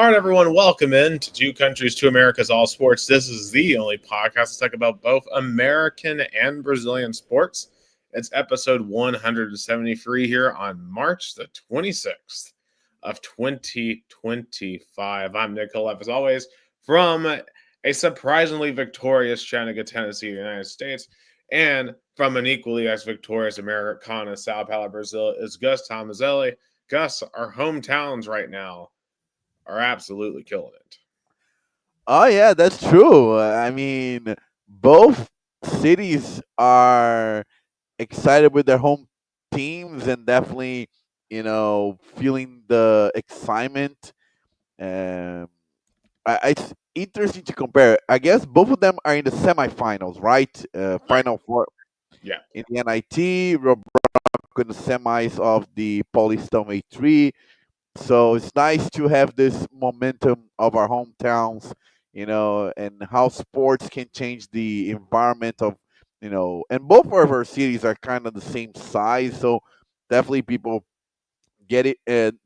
All right, everyone, welcome in to Two Countries, Two Americas, All Sports. This is the only podcast to talk about both American and Brazilian sports. It's episode 173 here on March the 26th of 2025. I'm Nick Hill, as always, from a surprisingly victorious Chattanooga, Tennessee, United States, and from an equally as victorious Americana, Sao Paulo, Brazil, is Gus Tomazelli. Gus, our hometowns right now are absolutely killing it. Oh yeah, that's true. I mean, both cities are excited with their home teams and definitely, feeling the excitement. Um, it's interesting to compare. I guess both of them are in the semifinals, right? Right. Final four Yeah. in the NIT, Rio Branco in the semis of the Paulista A3. So it's nice to have this momentum of our hometowns, and how sports can change the environment of, and both of our cities are kind of the same size. So definitely people get it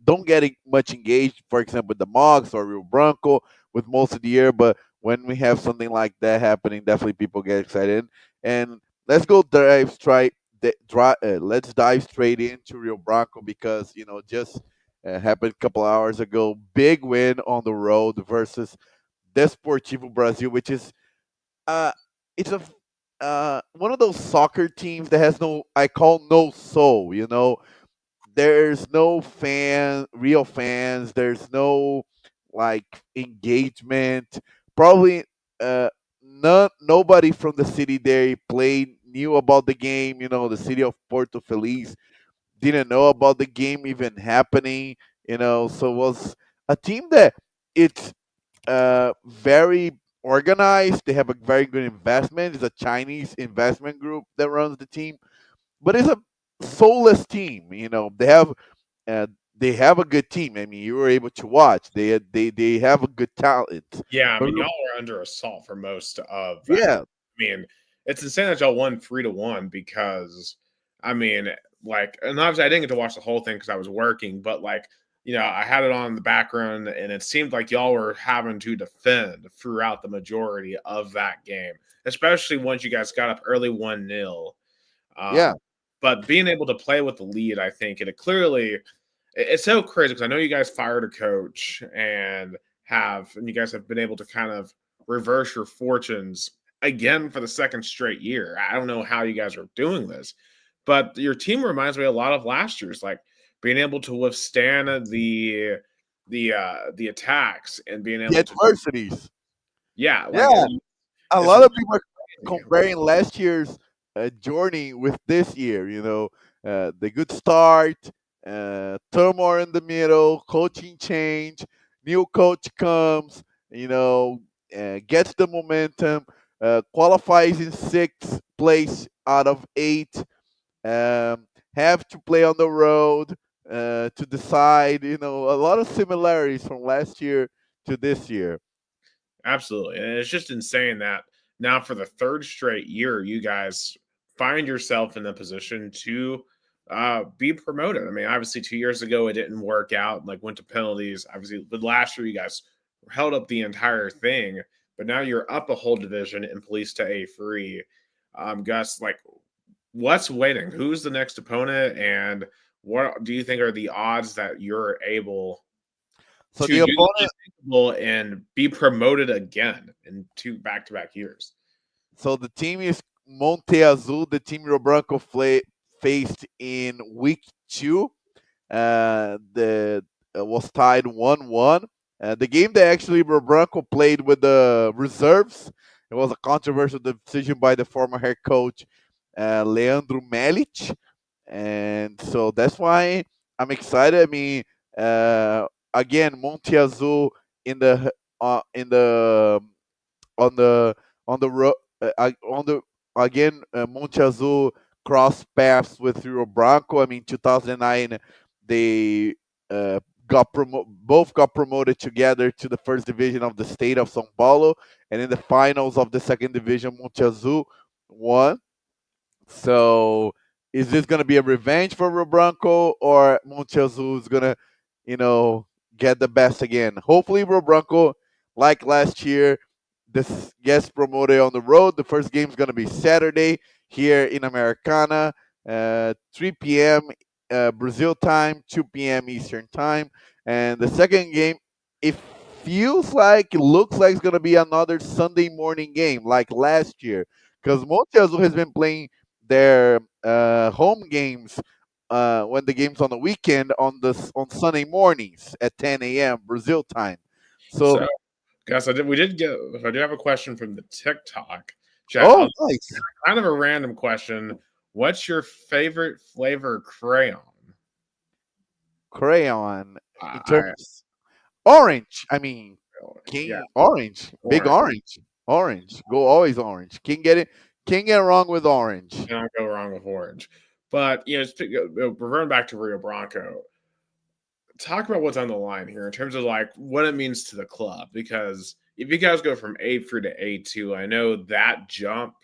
don't get it much engaged, for example, the Mogs or Rio Branco with most of the year. But when we have something like that happening, definitely people get excited. And let's go let's dive straight into Rio Branco because just happened a couple hours ago. Big win on the road versus Desportivo Brazil, which is uh it's a one of those soccer teams that has no, I call, no soul. There's no real fans. There's no like engagement. Probably nobody from the city they played knew about the game. The city of Porto Feliz didn't know about the game even happening. So it was a team that it's very organized. They have a very good investment. It's a Chinese investment group that runs the team, but it's a soulless team. Uh, they have a good team. I mean, you were able to watch. They have a good talent. Yeah. I But mean, y'all were under assault for most of that. yeah, I mean, it's insane that y'all won 3-1 because, I mean, like, and obviously I didn't get to watch the whole thing because I was working, but like, I had it on in the background and it seemed like y'all were having to defend throughout the majority of that game, especially once you guys got up early 1-0. yeah, Um, but being able to play with the lead, I think it clearly it's so crazy because I know you guys fired a coach and you guys have been able to kind of reverse your fortunes again for the second straight year. I don't know how you guys are doing this, but your team reminds me a lot of last year's, like being able to withstand the attacks and being the able to, adversities. yeah, Yeah, like a it's lot of people are crazy. comparing last year's journey with this year. The good start, turmoil in the middle, coaching change, new coach comes, gets the momentum, qualifies in sixth place out of eight, have to play on the road to decide. A lot of similarities from last year to this year. Absolutely. And it's just insane that now for the third straight year, you guys find yourself in the position to be promoted. I mean, obviously, 2 years ago, it didn't work out, like went to penalties. Obviously, but last year, you guys held up the entire thing. But now you're up a whole division in Police to A3. Gus, like, what's waiting? Who's the next opponent? And what do you think are the odds that you're able So to the do the opponent unthinkable and be promoted again in two back-to-back years? So the team is Monte Azul, the team Rio Branco faced in week two. The was tied 1-1. The game that actually Rio Branco played with the reserves. It was a controversial decision by the former head coach Leandro Melic, and so that's why I'm excited. I mean, uh, again, Monte Azul in the in the on the on the road on the again Monte Azul crossed paths with Rio Branco. I mean, 2009 they both got promoted together to the first division of the state of São Paulo, and in the finals of the second division, Monte Azul won. So, is this going to be a revenge for Rio Branco, or Monte Azul is going to, you know, get the best again. Hopefully, Rio Branco, like last year, this gets promoted on the road. The first game is going to be Saturday here in Americana, 3 p.m. Brazil time, 2 p.m. Eastern time. And the second game, it it looks like it's going to be another Sunday morning game like last year because Monte Azul has been playing their home games when the game's on the weekend on Sunday mornings at 10 a.m. Brazil time. So, So, guys, I do have a question from the TikTok chat. oh, nice Kind of a random question. What's your favorite flavor crayon? crayon in I terms orange. I mean, yeah, King orange, big orange. orange, orange. Go always orange. Can't get it. Can't get wrong with orange. Cannot go wrong with orange. But reverting back to Rio Branco, talk about what's on the line here in terms of like what it means to the club. Because if you guys go from A3 to A2, I know that jump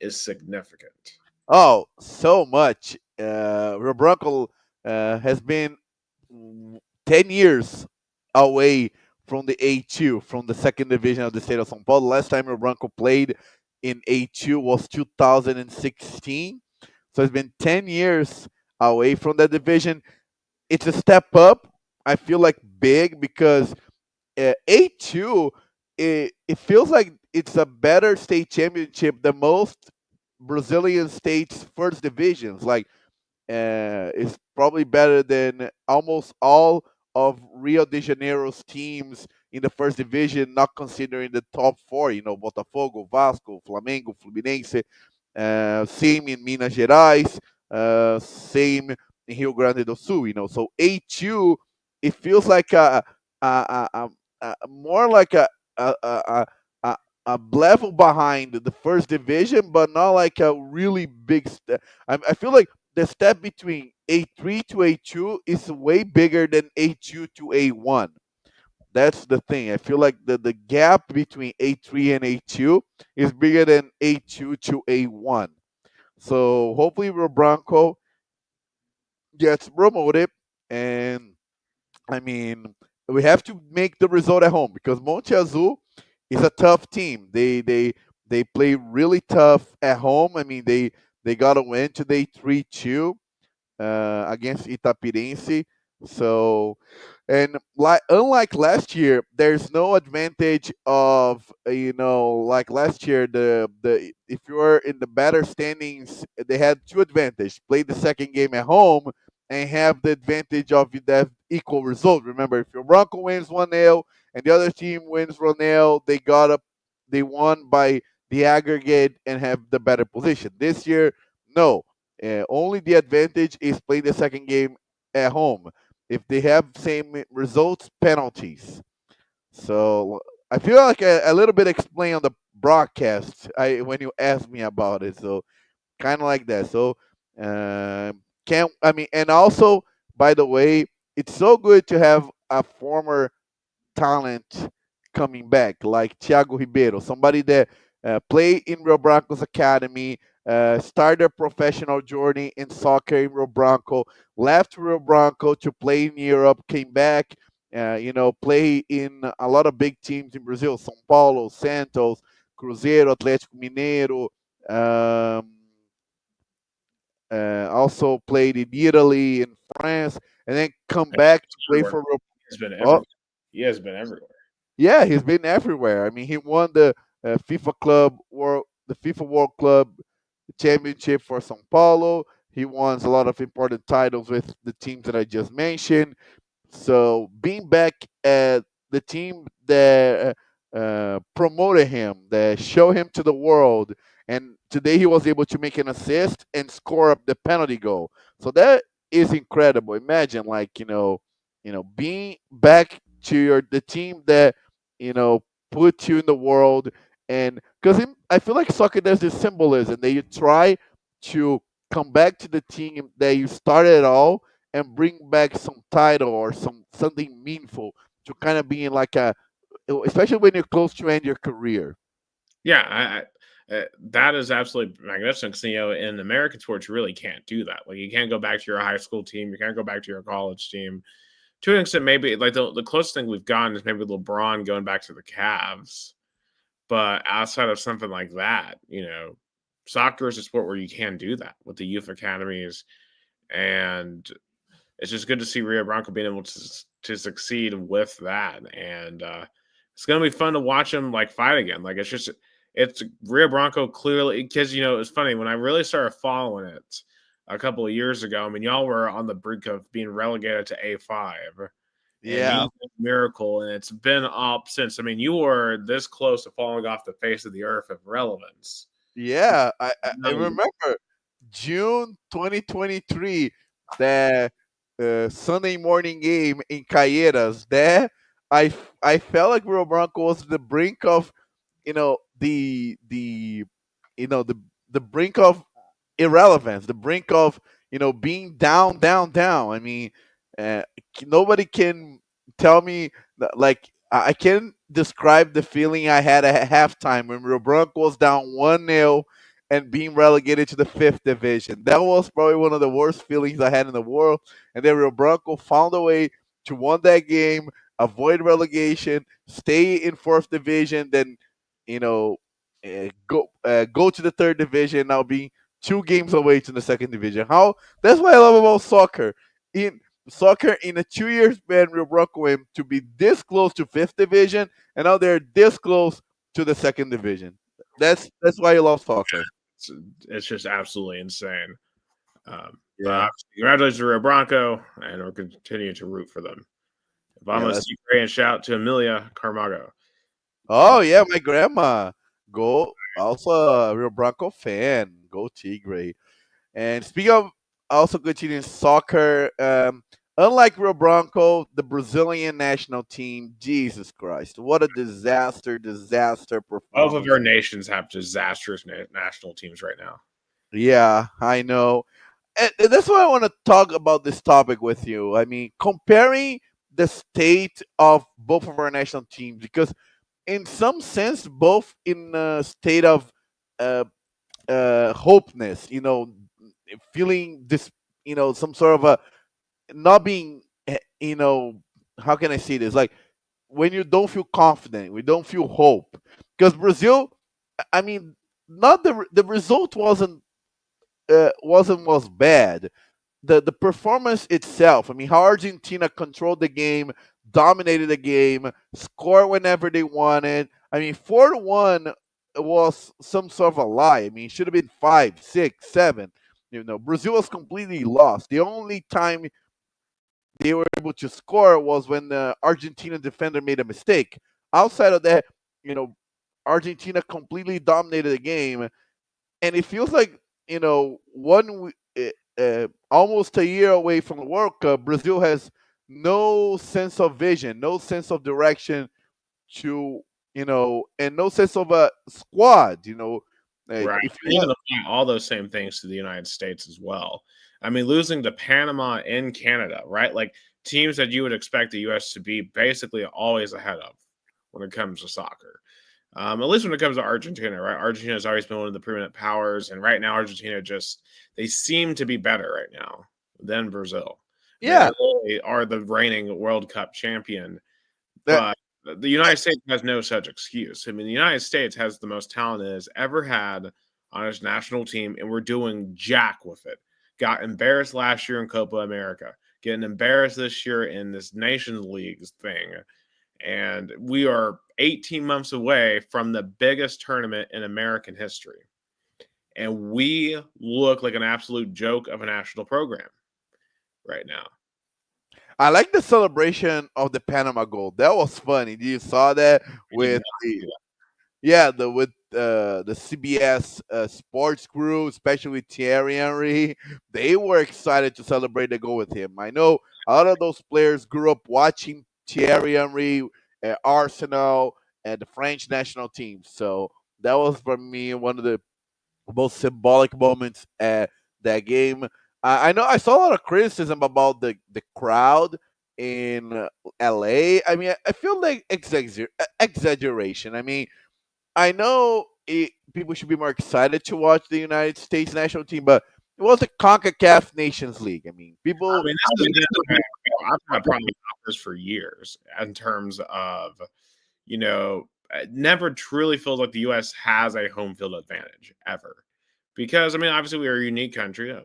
is significant. Oh, so much. Rio Branco has been 10 years away from the A2, from the second division of the state of São Paulo. Last time Rio Branco played in A2 was 2016. So it's been 10 years away from that division. It's a step up. I feel like big because A2, it feels like it's a better state championship than most Brazilian states' first divisions. Like, is probably better than almost all of Rio de Janeiro's teams in the first division, not considering the top four, Botafogo, Vasco, Flamengo, Fluminense, same in Minas Gerais, same in Rio Grande do Sul, So A2, it feels like more like a, a level behind the first division, but not like a really big step. I feel like the step between A3 to A2 is way bigger than A2 to A1. That's the thing. I feel like the gap between A3 and A2 is bigger than A2 to A1. So hopefully Rio Branco gets promoted. And I mean, we have to make the result at home because Monte Azul is a tough team. They play really tough at home. I mean, they got a win today 3-2 against Itapirense. So, and like unlike last year, there's no advantage of like last year the if you're in the better standings, they had two advantage: play the second game at home and have the advantage of that equal result. Remember, if your Bronco wins 1-0 and the other team wins 1-0, they won by the aggregate and have the better position. This year, no, only the advantage is playing the second game at home. If they have same results, penalties. So I feel like a little bit explained on the broadcast. When you asked me about it, so kind of like that. So can I mean, and also by the way, it's so good to have a former talent coming back, like Thiago Ribeiro, somebody that played in Rio Branco's academy, started a professional journey in soccer in Rio Branco, left Rio Branco to play in Europe, came back, play in a lot of big teams in Brazil, São Paulo, Santos, Cruzeiro, Atlético Mineiro. Um, Also played in Italy, in France, and then come back to play Everywhere. for Rio. He's been Oh, everywhere. He has been everywhere. yeah, he's been everywhere. I mean, he won the FIFA World Club Championship for São Paulo. He won a lot of important titles with the teams that I just mentioned. So being back at the team that promoted him, that showed him to the world, and today he was able to make an assist and score up the penalty goal. So that is incredible. Imagine, like being back to the team that put you in the world, and because I feel like soccer does this symbolism that you try to come back to the team that you started all and bring back some title or something meaningful to kind of being like especially when you're close to end your career. Yeah, that is absolutely magnificent. 'Cause, in American sports, you really can't do that. Like, you can't go back to your high school team. You can't go back to your college team. to an extent, maybe like the closest thing we've gotten is maybe LeBron going back to the Cavs. But outside of something like that, soccer is a sport where you can do that with the youth academies, and it's just good to see Rio Branco being able to succeed with that, and it's gonna be fun to watch him like fight again. Like it's Rio Branco clearly because it's funny when I really started following it a couple of years ago. I mean, y'all were on the brink of being relegated to A5, and he Yeah, did a miracle, and it's been up since. I mean, you were this close to falling off the face of the earth of relevance. yeah. I No, remember June 2023, the Sunday morning game in Caeiras. There, I felt like Rio Branco was the brink of, the the brink of irrelevance, the brink of being down, down, down. I mean, nobody can tell me that, like I can describe the feeling I had at halftime when Rio Branco was down 1-0 and being relegated to the fifth division. That was probably one of the worst feelings I had in the world. And then Rio Branco found a way to win that game, avoid relegation, stay in fourth division, then you know go to the third division. Now being 2 games away to the second division. How That's what I love about soccer. In soccer, in a 2 year span, Rio Branco went to be this close to fifth division, and now they're this close to the second division. That's why I love soccer. it's, it's just absolutely insane. But Yeah, congratulations to Rio Branco, and we're continuing to root for them. yeah. Vamos Tigre, and shout out to Emilia Carmago. Oh yeah, my grandma. Go also a Rio Branco fan. Go Tigre. And speaking of also continuing soccer, unlike Rio Branco, the Brazilian national team, Jesus Christ, what a disaster Both of performance. our nations have disastrous national teams right now. Yeah, I know. And that's why I want to talk about this topic with you. I mean, comparing the state of both of our national teams, because in some sense, both in a state of uh, hopeness, feeling this, some sort of a not being, how can I say this? Like when you don't feel confident, we don't feel hope. Because Brazil, I mean, not the result wasn't was bad. The performance itself. I mean, how Argentina controlled the game, dominated the game, scored whenever they wanted. I mean, 4-1 was some sort of a lie. I mean, it should have been 5, 6, 7. Brazil was completely lost. The only time they were able to score was when the Argentina defender made a mistake. Outside of that, you know, Argentina completely dominated the game, and it feels like almost a year away from the World Cup, Brazil has no sense of vision, no sense of direction to and no sense of a squad. Like Right. if And you you have, can apply all those same things to the United States as well. I mean, losing to Panama and Canada, right? Like teams that you would expect the US to be basically always ahead of when it comes to soccer. At least when it comes to Argentina, right? Argentina has always been one of the preeminent powers, and right now Argentina just they seem to be better right now than Brazil. I mean, yeah, they really are the reigning World Cup champion, that but the United States has no such excuse. I mean, the United States has the most talent it has ever had on its national team, and we're doing jack with it. Got embarrassed last year in Copa America, getting embarrassed this year in this Nations Leagues thing. And we are 18 months away from the biggest tournament in American history. And we look like an absolute joke of a national program right now. I like the celebration of the Panama goal. That was funny. You saw that I did with not the see that. yeah, the CBS sports crew, especially Thierry Henry, they were excited to celebrate the goal with him. I know a lot of those players grew up watching Thierry Henry at Arsenal and the French national team. So that was for me one of the most symbolic moments at that game. I know I saw a lot of criticism about the crowd in LA. I mean, I feel like exaggeration. I mean, I know people should be more excited to watch the United States national team, but it was the CONCACAF Nations League. I mean, I people mean, should this is be. I've had a problem with Optus for years in terms of, it never truly feels like the U.S. has a home field advantage ever, because I mean, obviously we are a unique country.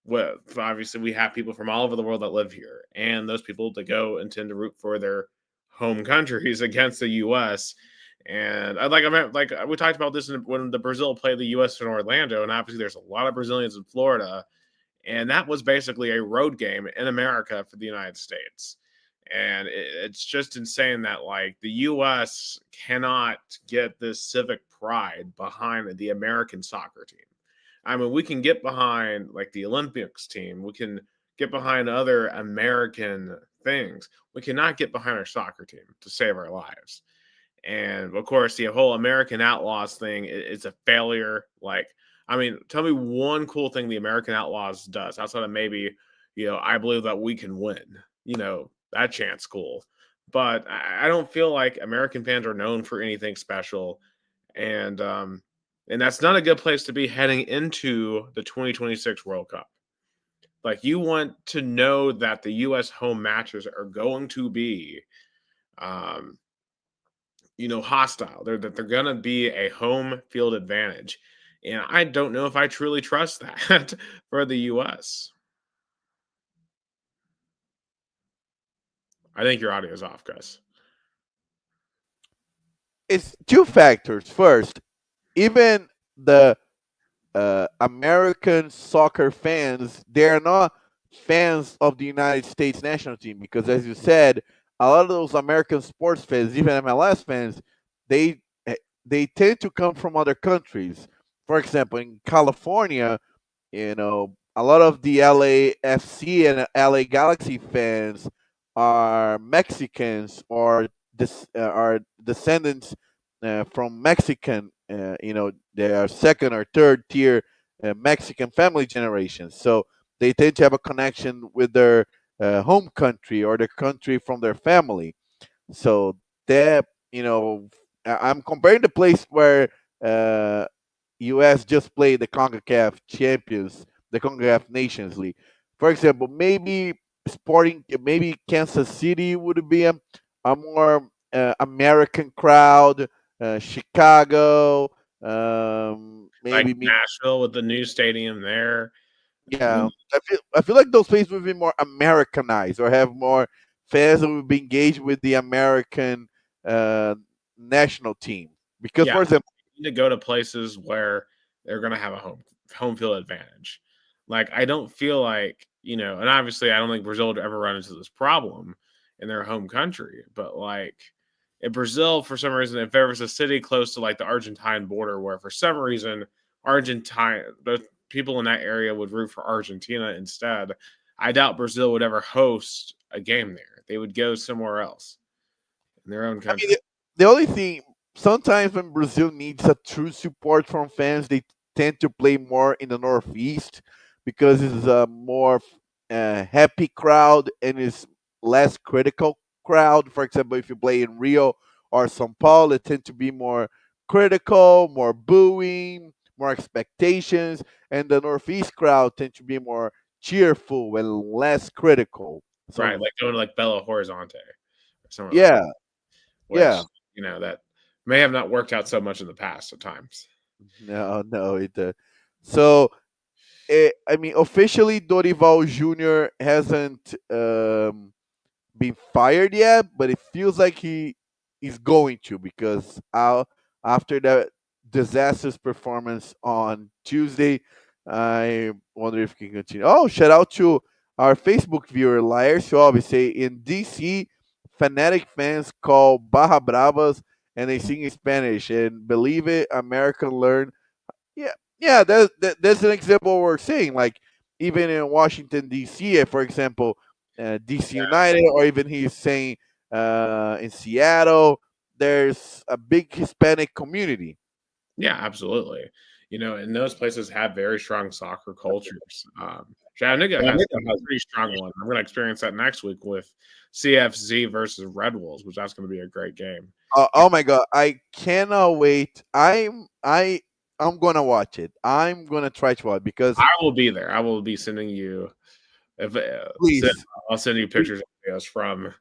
With obviously we have people from all over the world that live here, and those people that go and tend to root for their home countries against the U.S. And I like we talked about this when the Brazil played the U.S. in Orlando, and obviously there's a lot of Brazilians in Florida, and that was basically a road game in America for the United States. And it's just insane that like the U.S. cannot get this civic pride behind the American soccer team. I mean, we can get behind like the Olympics team, we can get behind other American things. We cannot get behind our soccer team to save our lives. And of course, the whole American Outlaws thing is a failure. Like, I mean, tell me one cool thing the American Outlaws does outside of maybe, I believe that we can win. That chant's cool. But I don't feel like American fans are known for anything special. And that's not a good place to be heading into the 2026 World Cup. Like, you want to know that the US home matches are going to be um hostile. They're gonna be a home field advantage. And I don't know if I truly trust that for the US. I think your audio is off, Gus. It's two factors. First, even the American soccer fans, they're not fans of the United States national team because, as you said, a lot of those American sports fans, even MLS fans, they they tend to come from other countries. For example, in California, a lot of the LAFC and LA Galaxy fans are Mexicans or are descendants from Mexican. They are second or third tier Mexican family generations. So they tend to have a connection with their home country or the country from their family. So that I'm comparing the place where uh, US just played the CONCACAF champions, the CONCACAF Nations League. For example, maybe Kansas City would be a more American crowd. Chicago, Like maybe Nashville with the new stadium there. yeah, I feel like those places would be more Americanized or have more fans that would be engaged with the American uh, national team. Because, Yeah, for example, you need to go to places where they're gonna have a home field advantage. Like, I don't feel like, and obviously I don't think Brazil would ever run into this problem in their home country. But like in Brazil, for some reason, if there was a city close to like the Argentine border where for some reason the people in that area would root for Argentina instead, I doubt Brazil would ever host a game there. They would go somewhere else in their own I mean, country. the only thing sometimes when Brazil needs a true support from fans, they tend to play more in the Northeast because it's a more happy crowd and it's less critical crowd. For example, if you play in Rio or São Paulo, it tend to be more critical, more booing, more expectations, and the Northeast crowd tend to be more cheerful and less critical. Right, So like going to like Belo Horizonte or somewhere like yeah, that, which, yeah. that may have not worked out so much in the past at times. No, no, it. So, I mean, officially, Dorival Jr. hasn't been fired yet, but it feels like he is going to because after that disastrous performance on Tuesday, I wonder if he can continue. Oh, shout out to our Facebook viewer, Liar Schwab. Say in DC, fanatic fans call Baja Bravas and they sing in Spanish. And believe it, America learned yeah, yeah. That's an example we're seeing. Like even in Washington D.C., for example, D.C. United, or even he's saying in Seattle, there's a big Hispanic community. Yeah, absolutely. And those places have very strong soccer cultures. Chattanooga has a pretty strong one. I'm going to experience that next week with CFZ versus Red Wolves, which that's going to be a great game. Oh my god, I cannot wait. I'm gonna watch it. I'm gonna try to watch because I will be there. I will be sending you. If Please, I'll send you please, pictures of videos from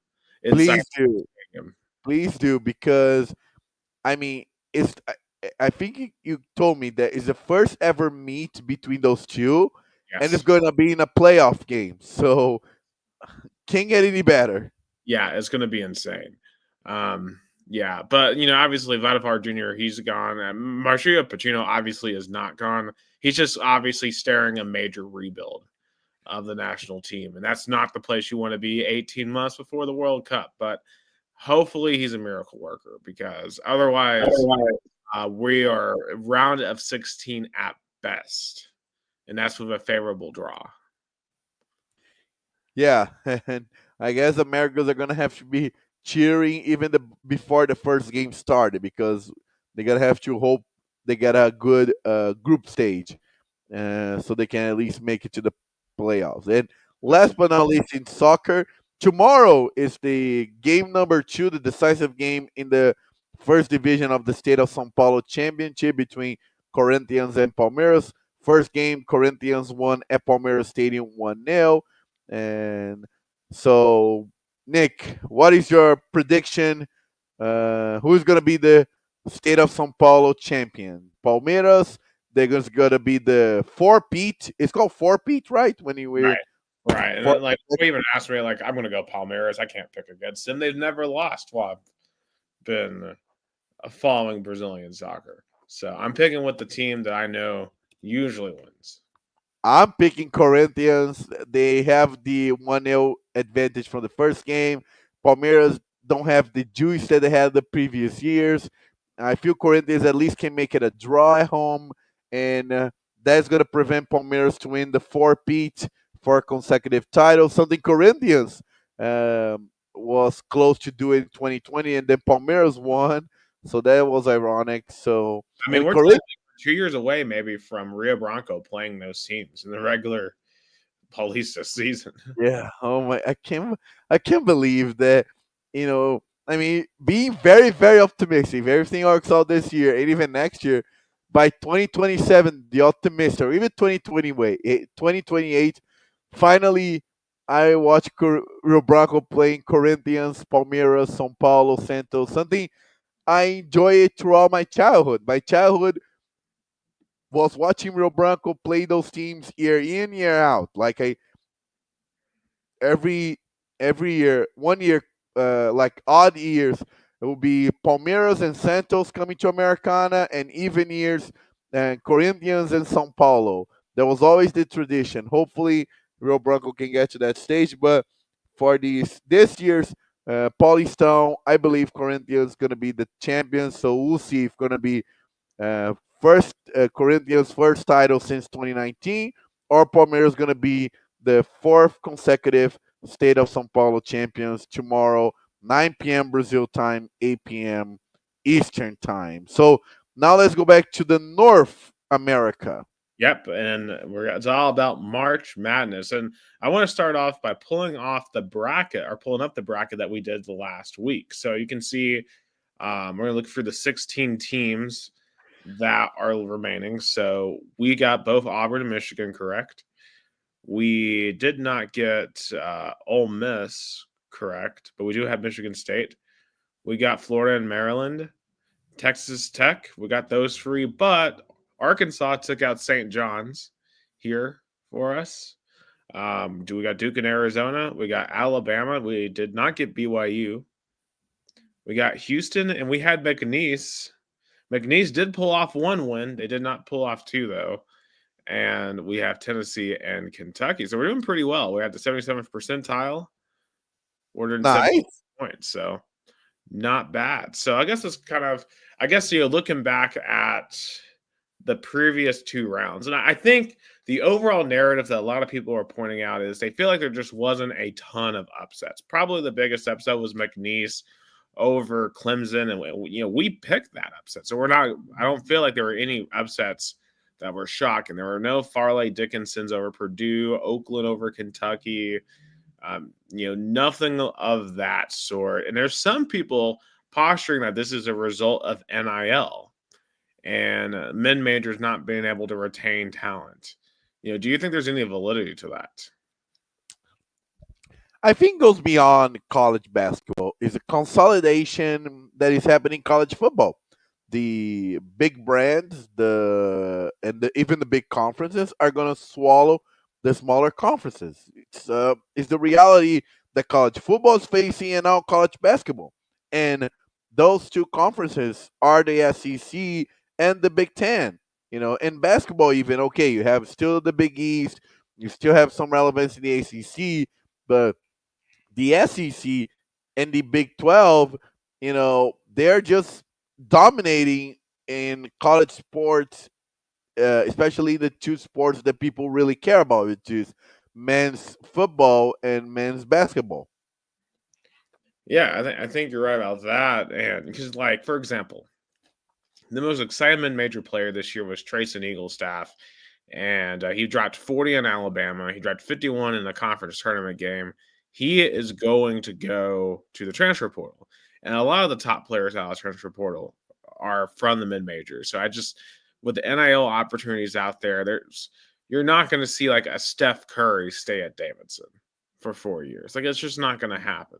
inside please do, the stadium. please do, because I mean, it's I think you told me that it's the first ever meet between those two, and it's Yes. going to be in a playoff game. So can't get any better. Yeah, it's gonna be insane. Yeah, but obviously Vladimir Jr. he's gone. Marcio Pacino obviously is not gone. He's just obviously staring a major rebuild of the national team, and that's not the place you want to be 18 months before the World Cup. But hopefully, he's a miracle worker because otherwise, we are round of 16 at best, and that's with a favorable draw. Yeah, and I guess Americans are gonna have to be cheering even before the first game started, because they're gonna have to hope they get a good group stage, so they can at least make it to the playoffs. And last but not least, in soccer, tomorrow is the game number 2, the decisive game in the first division of the state of São Paulo championship between Corinthians and Palmeiras. First game, Corinthians won at Palmeiras Stadium 1-0. And so, Nick, what is your prediction? Who's going to be the state of São Paulo champion? Palmeiras. They're going to be the four-peat. It's called four-peat, right? When you were Right, right. And four. then, like, people even asked me, like, I'm going to go Palmeiras. I can't pick against them. They've never lost while I've been following Brazilian soccer. So I'm picking with the team that I know usually wins. I'm picking Corinthians. They have the 1-0 advantage from the first game. Palmeiras don't have the juice that they had the previous years. I feel Corinthians at least can make it a draw at home, and that's going to prevent Palmeiras to win the four-peat for consecutive titles, something Corinthians was close to do in 2020, and then Palmeiras won. So that was ironic. So, I mean, and we're Corinthians. 2 years away maybe from Rio Branco playing those teams in the regular Paulista season. Yeah. Oh my! I can't believe that. I mean, being very, very optimistic. If everything works out this year and even next year, by 2027, the optimist, or even 2028, finally, I watch Rio Branco playing Corinthians, Palmeiras, São Paulo, Santos. Something I enjoy it throughout my childhood. My childhood was watching Rio Branco play those teams year in, year out. Like every year, one year, like odd years, it will be Palmeiras and Santos coming to Americana, and even years, and Corinthians and São Paulo. There was always the tradition. Hopefully, Rio Branco can get to that stage, but for this year's Paulistão, I believe Corinthians going to be the champions. So we'll see if going to be uh, first Corinthians' first title since 2019, or Palmeiras going to be the fourth consecutive State of São Paulo champions tomorrow, 9 p.m. Brazil time, 8 p.m. Eastern time. So now let's go back to the North America. Yep, and it's all about March Madness, and I want to start off by pulling off the bracket or pulling up the bracket that we did the last week. So you can see we're gonna look for the 16 teams that are remaining. So we got both Auburn and Michigan correct. We did not get Ole Miss correct, but we do have Michigan State. We got Florida and Maryland, Texas Tech. We got those three, but Arkansas took out St. John's here for us. Do we got Duke and Arizona? We got Alabama. We did not get BYU. We got Houston, and we had McNeese. McNeese did pull off one win. They did not pull off two, though. And we have Tennessee and Kentucky. So we're doing pretty well. We're at the 77th percentile. We're doing 7 Nice. points. So not bad. So I guess it's kind of, looking back at the previous two rounds, and I think the overall narrative that a lot of people are pointing out is they feel like there just wasn't a ton of upsets. Probably the biggest upset was McNeese over Clemson, and we picked that upset. So we're not. I don't feel like there were any upsets that were shocking. There were no Farley Dickinsons over Purdue, Oakland over Kentucky. Nothing of that sort. And there's some people posturing that this is a result of NIL and men majors not being able to retain talent. Do you think there's any validity to that? I think goes beyond college basketball. It's a consolidation that is happening in college football. The big brands, even the big conferences are gonna swallow the smaller conferences. It's the reality that college football is facing and now college basketball. And those two conferences are the SEC and the Big Ten. You know, in basketball, even okay, you have still the Big East, you still have some relevance in the ACC, but the SEC and the Big 12, they're just dominating in college sports, especially the two sports that people really care about, which is men's football and men's basketball. Yeah, I think you're right about that. And because, like, for example, the most exciting major player this year was Trayson Eaglestaff, and he dropped 40 in Alabama. He dropped 51 in the conference tournament game. He is going to go to the transfer portal, and a lot of the top players out of the transfer portal are from the mid majors. So I just, with the NIL opportunities out there, you're not going to see like a Steph Curry stay at Davidson for 4 years. Like, it's just not going to happen.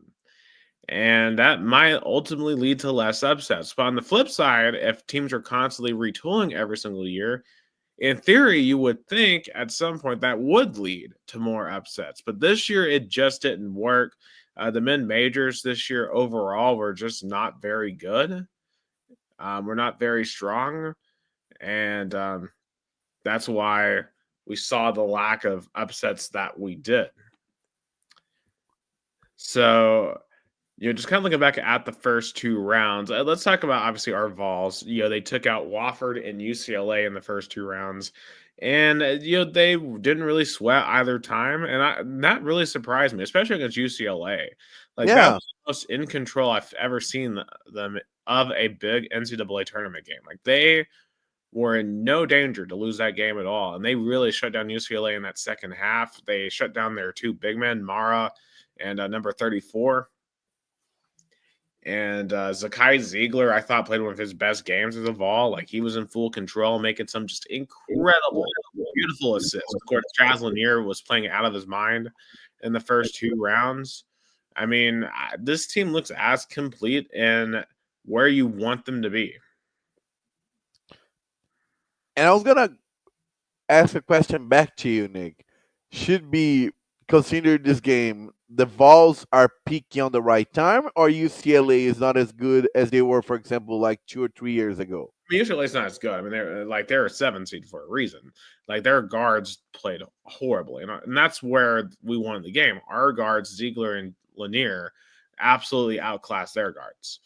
And that might ultimately lead to less upsets. But on the flip side, if teams are constantly retooling every single year, in theory, you would think at some point that would lead to more upsets. But this year, it just didn't work. The mid majors this year overall were just not very good. We're not very strong. And that's why we saw the lack of upsets that we did. So, just kind of looking back at the first two rounds, let's talk about obviously our Vols. They took out Wofford and UCLA in the first two rounds, and they didn't really sweat either time, and that really surprised me, especially against UCLA. Like, that Yeah. was the most in control I've ever seen them of a big NCAA tournament game. Like, they were in no danger to lose that game at all, and they really shut down UCLA in that second half. They shut down their two big men, Mara and number 34. And Zakai Ziegler, I thought, played one of his best games as a Vol. Like, he was in full control, making some just incredible, beautiful assists. Of course, Chaz Lanier was playing out of his mind in the first two rounds. I mean, this team looks as complete and where you want them to be. And I was gonna ask a question back to you, Nick. Should be considered this game the Vols are peaking on the right time, or UCLA is not as good as they were, for example, like 2 or 3 years ago? I mean, UCLA's not as good. I mean, they're a 7 seed for a reason. Like, their guards played horribly, and that's where we won the game. Our guards, Ziegler and Lanier, absolutely outclassed their guards.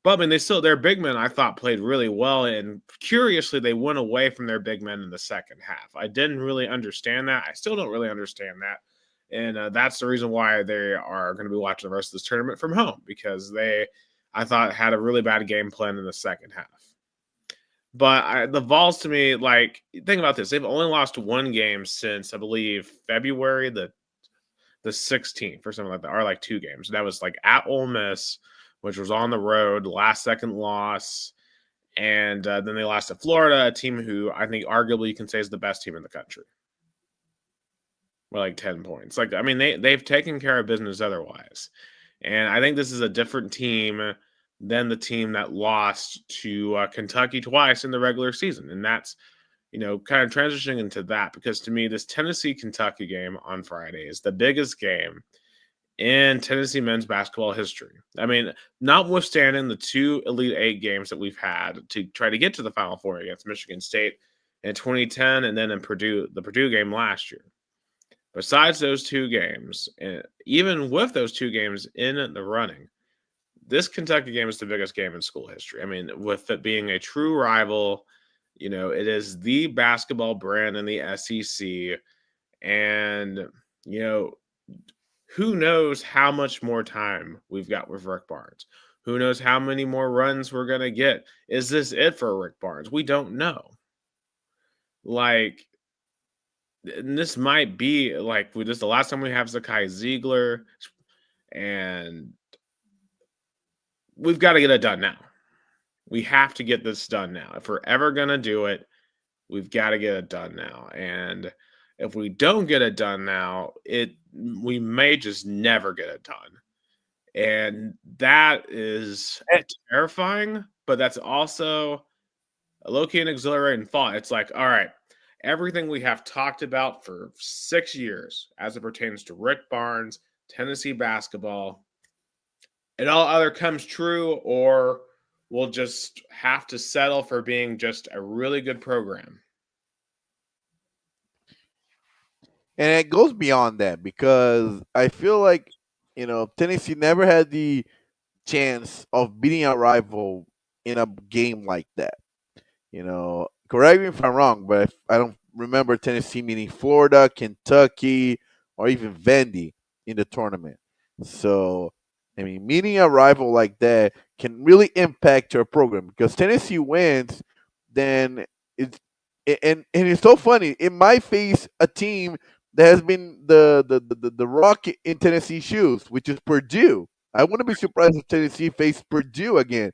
But I mean, their big men I thought played really well, and curiously, they went away from their big men in the second half. I didn't really understand that. I still don't really understand that, and that's the reason why they are going to be watching the rest of this tournament from home, because I thought, had a really bad game plan in the second half. But the Vols, to me, like, think about this: they've only lost one game since, I believe, February the 16th or something like that, or like two games. That was like at Ole Miss, which was on the road, last second loss. And then they lost to Florida, a team who I think arguably you can say is the best team in the country, by like 10 points. Like, I mean, they've taken care of business otherwise. And I think this is a different team than the team that lost to Kentucky twice in the regular season. And that's, kind of transitioning into that, because to me, this Tennessee Kentucky game on Friday is the biggest game in Tennessee men's basketball history. I mean, notwithstanding the two Elite Eight games that we've had to try to get to the Final Four against Michigan State in 2010 and then in the Purdue game last year. Besides those two games, and even with those two games in the running, this Kentucky game is the biggest game in school history. I mean, with it being a true rival, it is the basketball brand in the SEC. And, you know, who knows how much more time we've got with Rick Barnes? Who knows how many more runs we're going to get? Is this it for Rick Barnes? We don't know. Like, and this might be like this is the last time we have Zakai Ziegler, and we've got to get it done now. We have to get this done now. If we're ever going to do it, we've got to get it done now. And If we don't get it done now, we may just never get it done. And that is terrifying, but that's also a low-key and exhilarating thought. It's like, all right, everything we have talked about for 6 years as it pertains to Rick Barnes, Tennessee basketball, it all either comes true or we'll just have to settle for being just a really good program. And it goes beyond that because I feel like Tennessee never had the chance of beating a rival in a game like that. Correct me if I'm wrong, but I don't remember Tennessee meeting Florida, Kentucky, or even Vandy in the tournament. So, I mean, meeting a rival like that can really impact your program because Tennessee wins, then it's and it's so funny. It might face a team that has been the rock in Tennessee shoes, which is Purdue. I wouldn't be surprised if Tennessee faced Purdue again,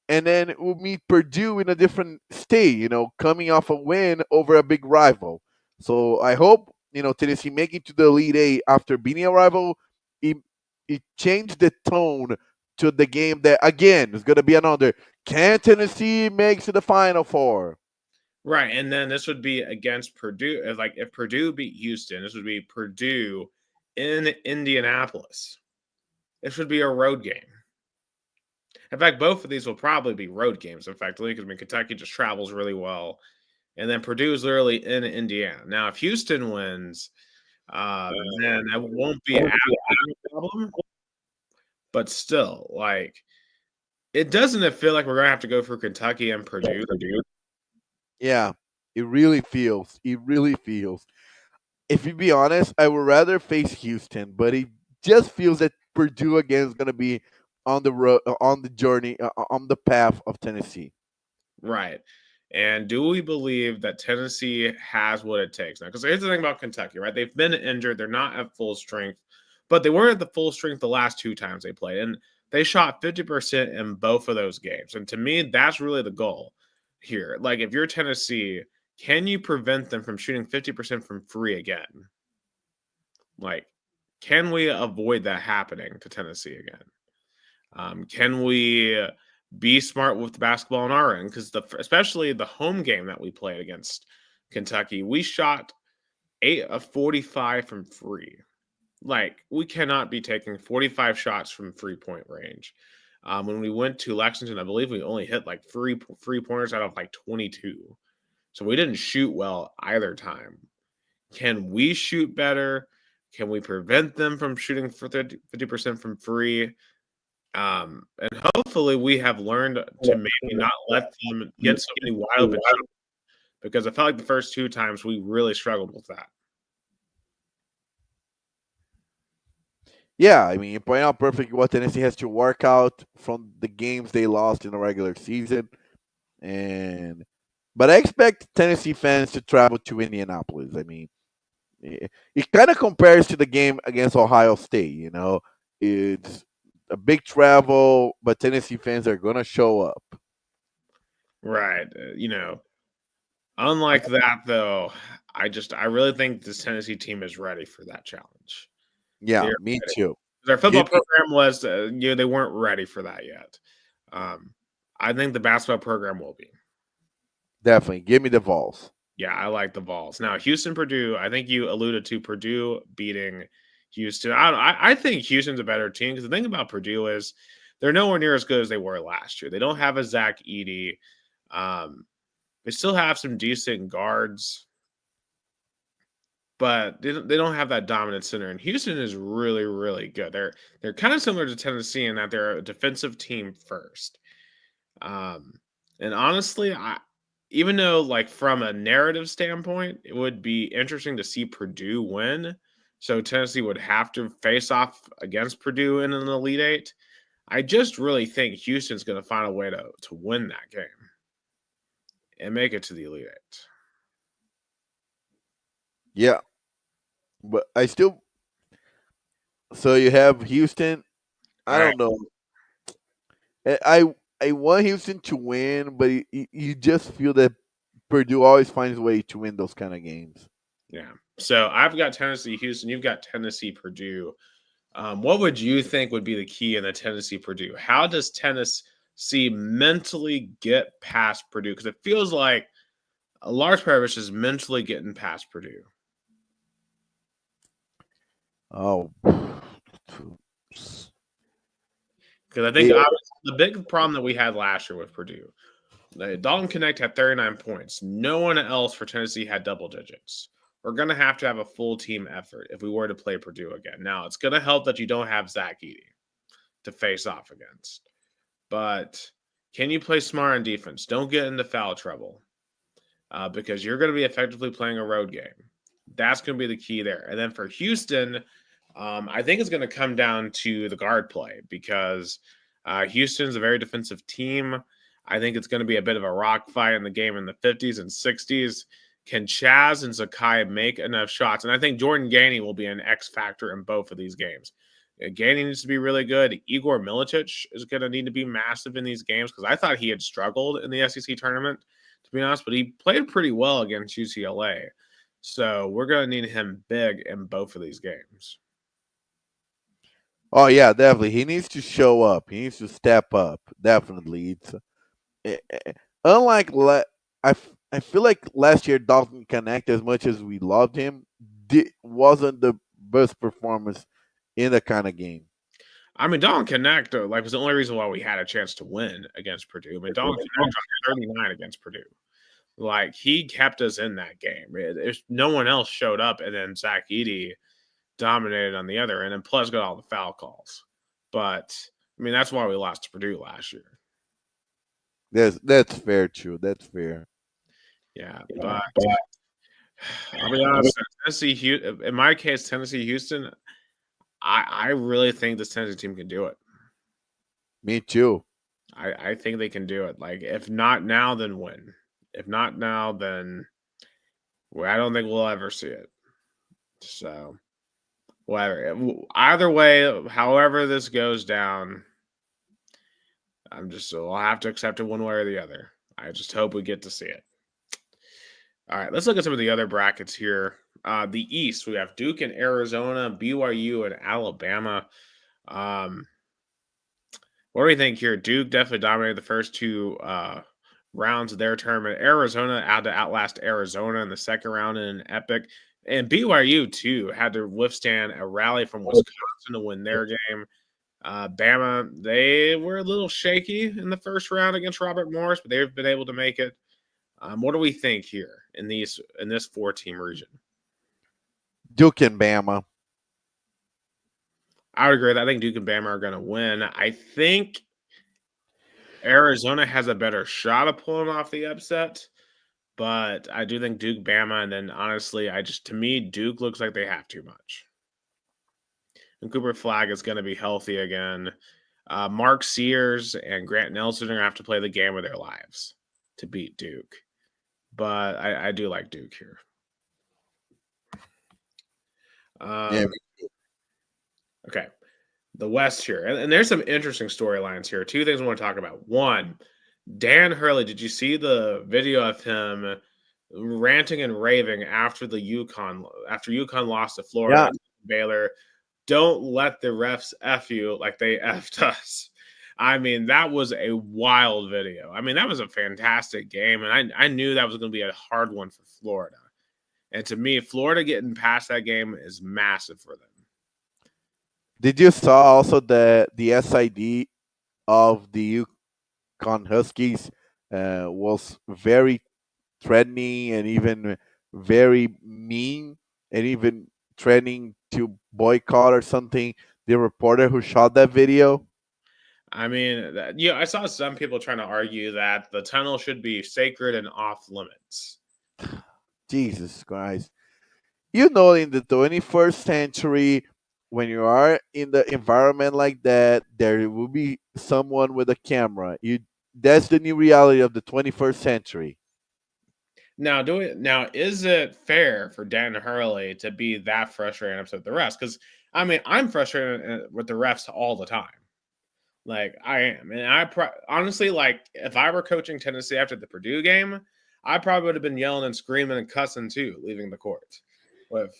and then we'll meet Purdue in a different state, coming off a win over a big rival. So I hope, Tennessee making to the Elite Eight after beating a rival, it, it changed the tone to the game that, again, is going to be another. Can Tennessee make to the Final Four? Right, and then this would be against Purdue. Like if Purdue beat Houston, this would be Purdue in Indianapolis. This would be a road game. In fact, both of these will probably be road games. In fact, because Kentucky just travels really well, and then Purdue is literally in Indiana. Now, if Houston wins, then that won't be as big a problem. But still, like, it doesn't feel like we're gonna have to go through Kentucky and Purdue. Yeah, it really feels. It really feels. If you be honest, I would rather face Houston, but it just feels that Purdue again is going to be on the road, on the journey, on the path of Tennessee. Right. And do we believe that Tennessee has what it takes now? Because here's the thing about Kentucky, right? They've been injured, they're not at full strength, but they were at the full strength the last two times they played, and they shot 50% in both of those games. And to me, that's really the goal here. Like, if you're Tennessee, can you prevent them from shooting 50% from free again? Like, can we avoid that happening to Tennessee again? Can we be smart with the basketball on our end? Because especially the home game that we played against Kentucky, we shot 8 of 45 from free. Like, we cannot be taking 45 shots from 3-point range. When we went to Lexington, I believe we only hit like three pointers out of like 22. So we didn't shoot well either time. Can we shoot better? Can we prevent them from shooting for 50% from free? And hopefully we have learned to maybe not let them get so many wide open shots, because I felt like the first two times we really struggled with that. Yeah, I mean, you point out perfectly what Tennessee has to work out from the games they lost in the regular season, and but I expect Tennessee fans to travel to Indianapolis. I mean, it kind of compares to the game against Ohio State. It's a big travel, but Tennessee fans are gonna show up. Right. Unlike that though, I really think this Tennessee team is ready for that challenge. Yeah, They're me ready. too. Their football Give me program was, they weren't ready for that yet. Um, I think the basketball program will be. definitely give me the Vols. Yeah, I like the Vols. Now, Houston, Purdue. I think you alluded to Purdue beating Houston. I think Houston's a better team because the thing about Purdue is they're nowhere near as good as they were last year. They don't have a Zach Edey. Um, they still have some decent guards, but they don't have that dominant center. And Houston is really, really good. They're kind of similar to Tennessee in that they're a defensive team first. Um, and honestly, even though like from a narrative standpoint, it would be interesting to see Purdue win. So Tennessee would have to face off against Purdue in an Elite Eight. I just really think Houston's going to find a way to win that game and make it to the Elite Eight. Yeah, but I still. So you have Houston. All I right. don't know. I want Houston to win, but you just feel that Purdue always finds a way to win those kind of games. Yeah. So I've got Tennessee, Houston. You've got Tennessee, Purdue. What would you think would be the key in the Tennessee Purdue? How does Tennessee mentally get past Purdue? Because it feels like a large part of it is mentally getting past Purdue. Oh, Because I think obviously the big problem that we had last year with Purdue, Dalton Connect had 39 points. No one else for Tennessee had double digits. We're going to have a full team effort if we were to play Purdue again. Now, it's going to help that you don't have Zach Edey to face off against. But can you play smart on defense? Don't get into foul trouble because you're going to be effectively playing a road game. That's going to be the key there. And then for Houston, I think it's going to come down to the guard play because Houston's a very defensive team. I think it's going to be a bit of a rock fight in the game in the 50s and 60s. Can Chaz and Zakai make enough shots? And I think Jordan Gainey will be an X factor in both of these games. Gainey needs to be really good. Igor Milicic is going to need to be massive in these games because I thought he had struggled in the SEC tournament, to be honest, but he played pretty well against UCLA. So we're going to need him big in both of these games. oh yeah, definitely. He needs to show up. He needs to step up. Definitely. It's unlike I feel like last year Dalton Connect, as much as we loved him, wasn't the best performance in the kind of game. I mean, Dalton Connect was the only reason why we had a chance to win against Purdue. I mean, Dalton Connect dropped 39 against Purdue. Like he kept us in that game. If no one else showed up, and then Zach Edey dominated on the other end, and plus got all the foul calls. But I mean, that's why we lost to Purdue last year. That's fair, too. That's fair. Yeah, but I'll be honest. Tennessee, in my case, Tennessee, Houston. I really think this Tennessee team can do it. Me too. I think they can do it. Like, if not now, then when? If not now, then I don't think we'll ever see it. So, whatever. Either way, however this goes down, I'll have to accept it one way or the other. I just hope we get to see it. All right, let's look at some of the other brackets here. The East, we have Duke and Arizona, BYU and Alabama. What do we think here? Duke definitely dominated the first two rounds of their tournament. Arizona had to outlast Arizona in the second round in an epic. And BYU, too, had to withstand a rally from Wisconsin to win their game. Bama, they were a little shaky in the first round against Robert Morris, but they've been able to make it. What do we think here in this 4-team region? Duke and Bama. I would agree with that. I think Duke and Bama are going to win. I think Arizona has a better shot of pulling off the upset, but I do think Duke, Bama, and then honestly, to me, Duke looks like they have too much. And Cooper Flagg is going to be healthy again. Mark Sears and Grant Nelson are going to have to play the game of their lives to beat Duke. But I do like Duke here. Okay. The West here. And there's some interesting storylines here. Two things I want to talk about. One, Dan Hurley, did you see the video of him ranting and raving after UConn lost to Florida, Baylor? Don't let the refs F you like they F'd us. I mean, that was a wild video. I mean, that was a fantastic game, and I knew that was going to be a hard one for Florida. And to me, Florida getting past that game is massive for them. Did you saw also the SID of the UConn Huskies was very threatening and even very mean and even threatening to boycott or something the reporter who shot that video? I mean, I saw some people trying to argue that the tunnel should be sacred and off limits. Jesus Christ. You know, in the 21st century, when you are in the environment like that, there will be someone with a camera. That's the new reality of the 21st century. Now, is it fair for Dan Hurley to be that frustrated and upset with the refs? Because I mean, I'm frustrated with the refs all the time. Like I am, and honestly, like if I were coaching Tennessee after the Purdue game, I probably would have been yelling and screaming and cussing too, leaving the court. with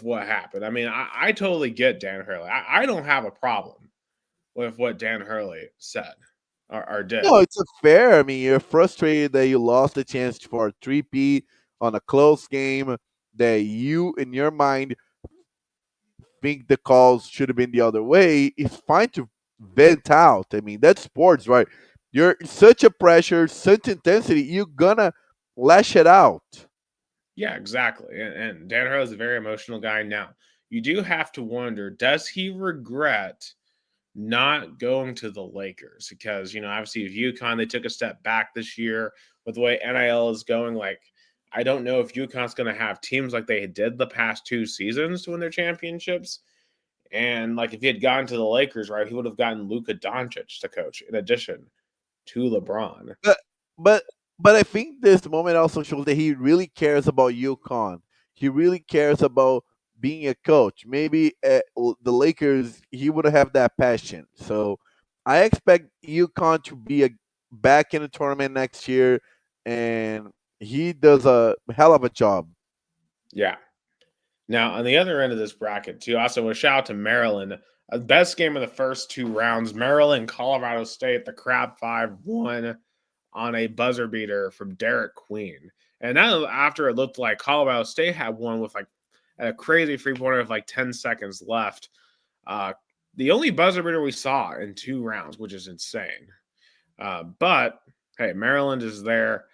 what happened. I mean, I totally get Dan Hurley. I don't have a problem with what Dan Hurley said or did. No, it's a fair. I mean, you're frustrated that you lost the chance for a 3P on a close game that you, in your mind, think the calls should have been the other way. It's fine to vent out. I mean, that's sports, right? You're such a pressure, such intensity, you're gonna lash it out. Yeah, exactly. And Dan Hurley's a very emotional guy. Now, you do have to wonder, does he regret not going to the Lakers? Because, obviously, if UConn, they took a step back this year with the way NIL is going. Like, I don't know if UConn's going to have teams like they did the past 2 seasons to win their championships. And, like, if he had gone to the Lakers, right, he would have gotten Luka Doncic to coach in addition to LeBron. But but but I think this moment also shows that he really cares about UConn. He really cares about being a coach. Maybe at the Lakers, he would have that passion. So I expect UConn to be back in the tournament next year, and he does a hell of a job. Yeah. Now, on the other end of this bracket, too, also a shout out to Maryland. Best game of the first 2 rounds. Maryland, Colorado State, the Crab 5 won on a buzzer beater from Derek Queen. And then after it looked like Colorado State had won with like a crazy 3 pointer with like 10 seconds left. Uh, the only buzzer beater we saw in 2 rounds, which is insane. But hey, Maryland is there.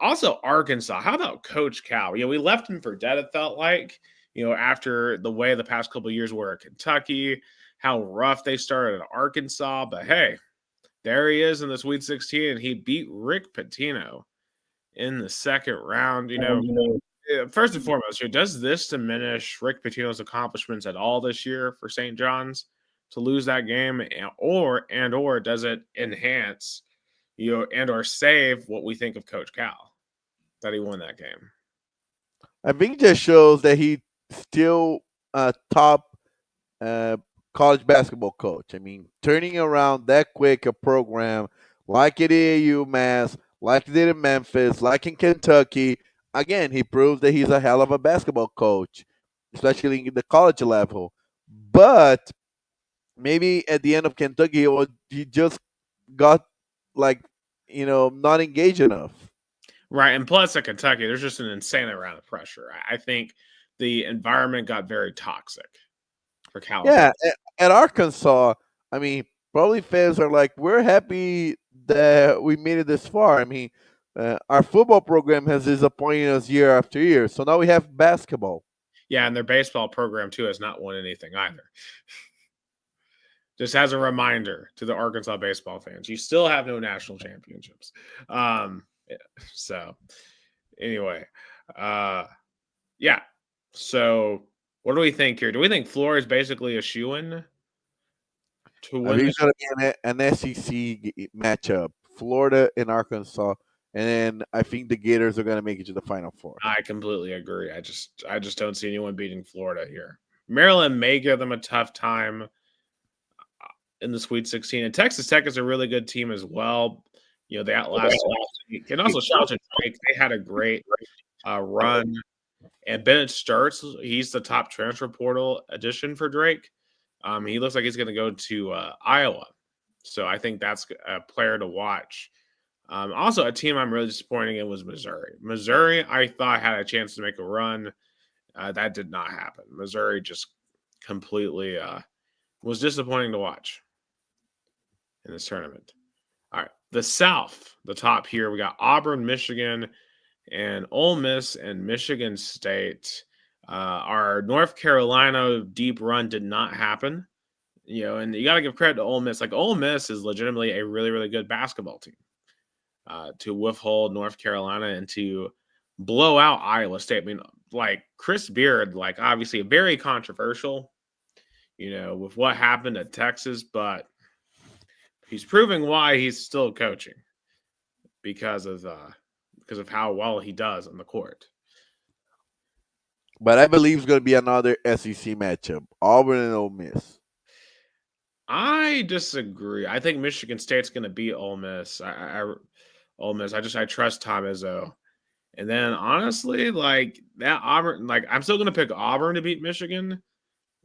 Also, Arkansas. How about Coach Cal? We left him for dead, it felt like, after the way the past couple of years were at Kentucky, how rough they started at Arkansas. But hey, there he is in the Sweet 16, and he beat Rick Pitino in the second round. First and foremost, here, does this diminish Rick Pitino's accomplishments at all this year for St. John's to lose that game, or does it enhance and or save what we think of Coach Cal that he won that game? I think it just shows that he still a top uh, college basketball coach. I mean, turning around that quick a program like it did at UMass, like it did in Memphis, like in Kentucky. Again, he proves that he's a hell of a basketball coach, especially in the college level. But maybe at the end of Kentucky, he just got like not engaged enough. Right, and plus at Kentucky, there's just an insane amount of pressure. I think the environment got very toxic for Cal in Yeah, particular. at Arkansas, I mean, probably fans are like, we're happy that we made it this far. I mean, our football program has disappointed us year after year, so now we have basketball. Yeah, and their baseball program too has not won anything either. Just as a reminder to the Arkansas baseball fans, you still have no national championships. Yeah, so anyway, uh, yeah. So what do we think here? Do we think Flora is basically a shoe-in to I win think this? it's going to be an SEC matchup, Florida and Arkansas, and then I think the Gators are going to make it to the Final Four. I completely agree. I just don't see anyone beating Florida here. Maryland may give them a tough time in the Sweet 16, and Texas Tech is a really good team as well. They outlasted. And also shout out to Drake. They had a great run. And Bennett Starks, he's the top transfer portal addition for Drake. He looks like he's going to go to Iowa. So I think that's a player to watch. Also, a team I'm really disappointed in was Missouri. Missouri, I thought had a chance to make a run. That did not happen. Missouri just completely was disappointing to watch in this tournament. All right, the South, the top here, we got Auburn, Michigan, and Ole Miss and Michigan State. Our North Carolina deep run did not happen, and you got to give credit to Ole Miss. Like Ole Miss is legitimately a really, really good basketball team. To withhold North Carolina and to blow out Iowa State. I mean, like Chris Beard, like obviously very controversial, with what happened at Texas, but he's proving why he's still coaching because of how well he does on the court. But I believe it's going to be another SEC matchup, Auburn and Ole Miss. I disagree. I think Michigan State's going to beat Ole Miss. Ole Miss. I trust Tom Izzo And then honestly, like that Auburn, like I'm still gonna pick Auburn to beat Michigan,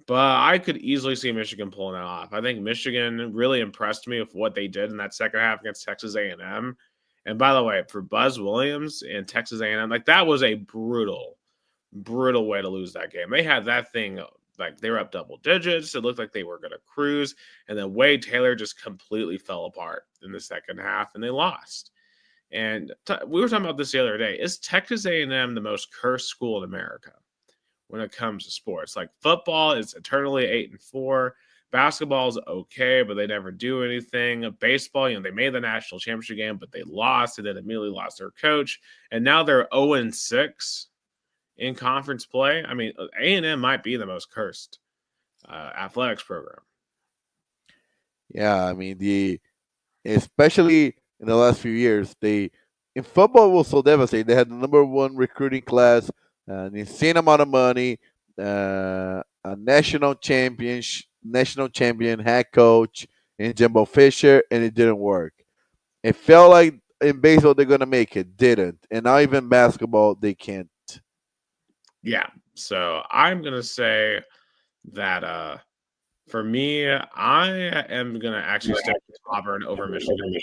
but I could easily see Michigan pulling that off. I think Michigan really impressed me with what they did in that second half against Texas A&M. And by the way, for Buzz Williams and Texas A&M, like that was a brutal way to lose that game. They had that thing like they were up double digits. It looked like they were going to cruise, and then Wade Taylor just completely fell apart in the second half, and they lost. And we were talking about this the other day. Is Texas A&M the most cursed school in America when it comes to sports? Like football is eternally 8-4. Basketball is okay, but they never do anything. Baseball, they made the national championship game, but they lost and then immediately lost their coach. And now they're 0-6 in conference play. I mean, A&M might be the most cursed athletics program. Yeah, I mean especially in the last few years, in football was so devastating. They had the number one recruiting class, an insane amount of money, a national champion head coach in Jimbo Fisher, and it didn't work. It felt like in baseball they're gonna make it, didn't, and now even basketball they can't. Yeah, so I'm gonna say that for me, I am gonna actually stick with Auburn over Michigan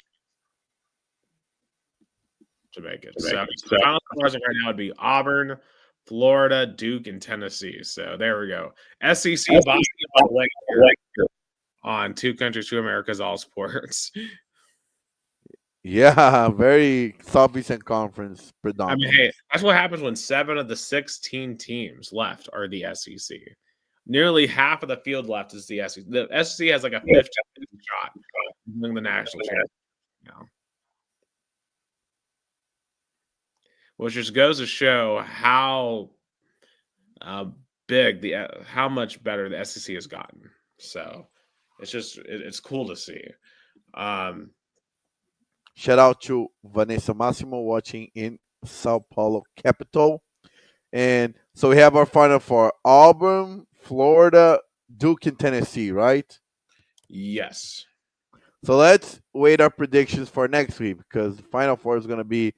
to make it. So the final scores right now would be Auburn, Florida, Duke, and Tennessee. So there we go. SEC basketball on Two Countries, Two Americas, All Sports. Yeah, very Southeastern Conference I mean, predominant. hey, that's what happens when 7 of the 16 teams left are the SEC. Nearly half of the field left is the SEC. The SEC has like a 50 shot of winning the national championship. You know? Which just goes to show how uh, how much better the SEC has gotten. So it's cool to see. Um, Shout out to Vanessa Massimo watching in Sao Paulo capital. And so we have our final four: Auburn, Florida, Duke, and Tennessee, right? yes. So let's wait our predictions for next week because the final four is going to be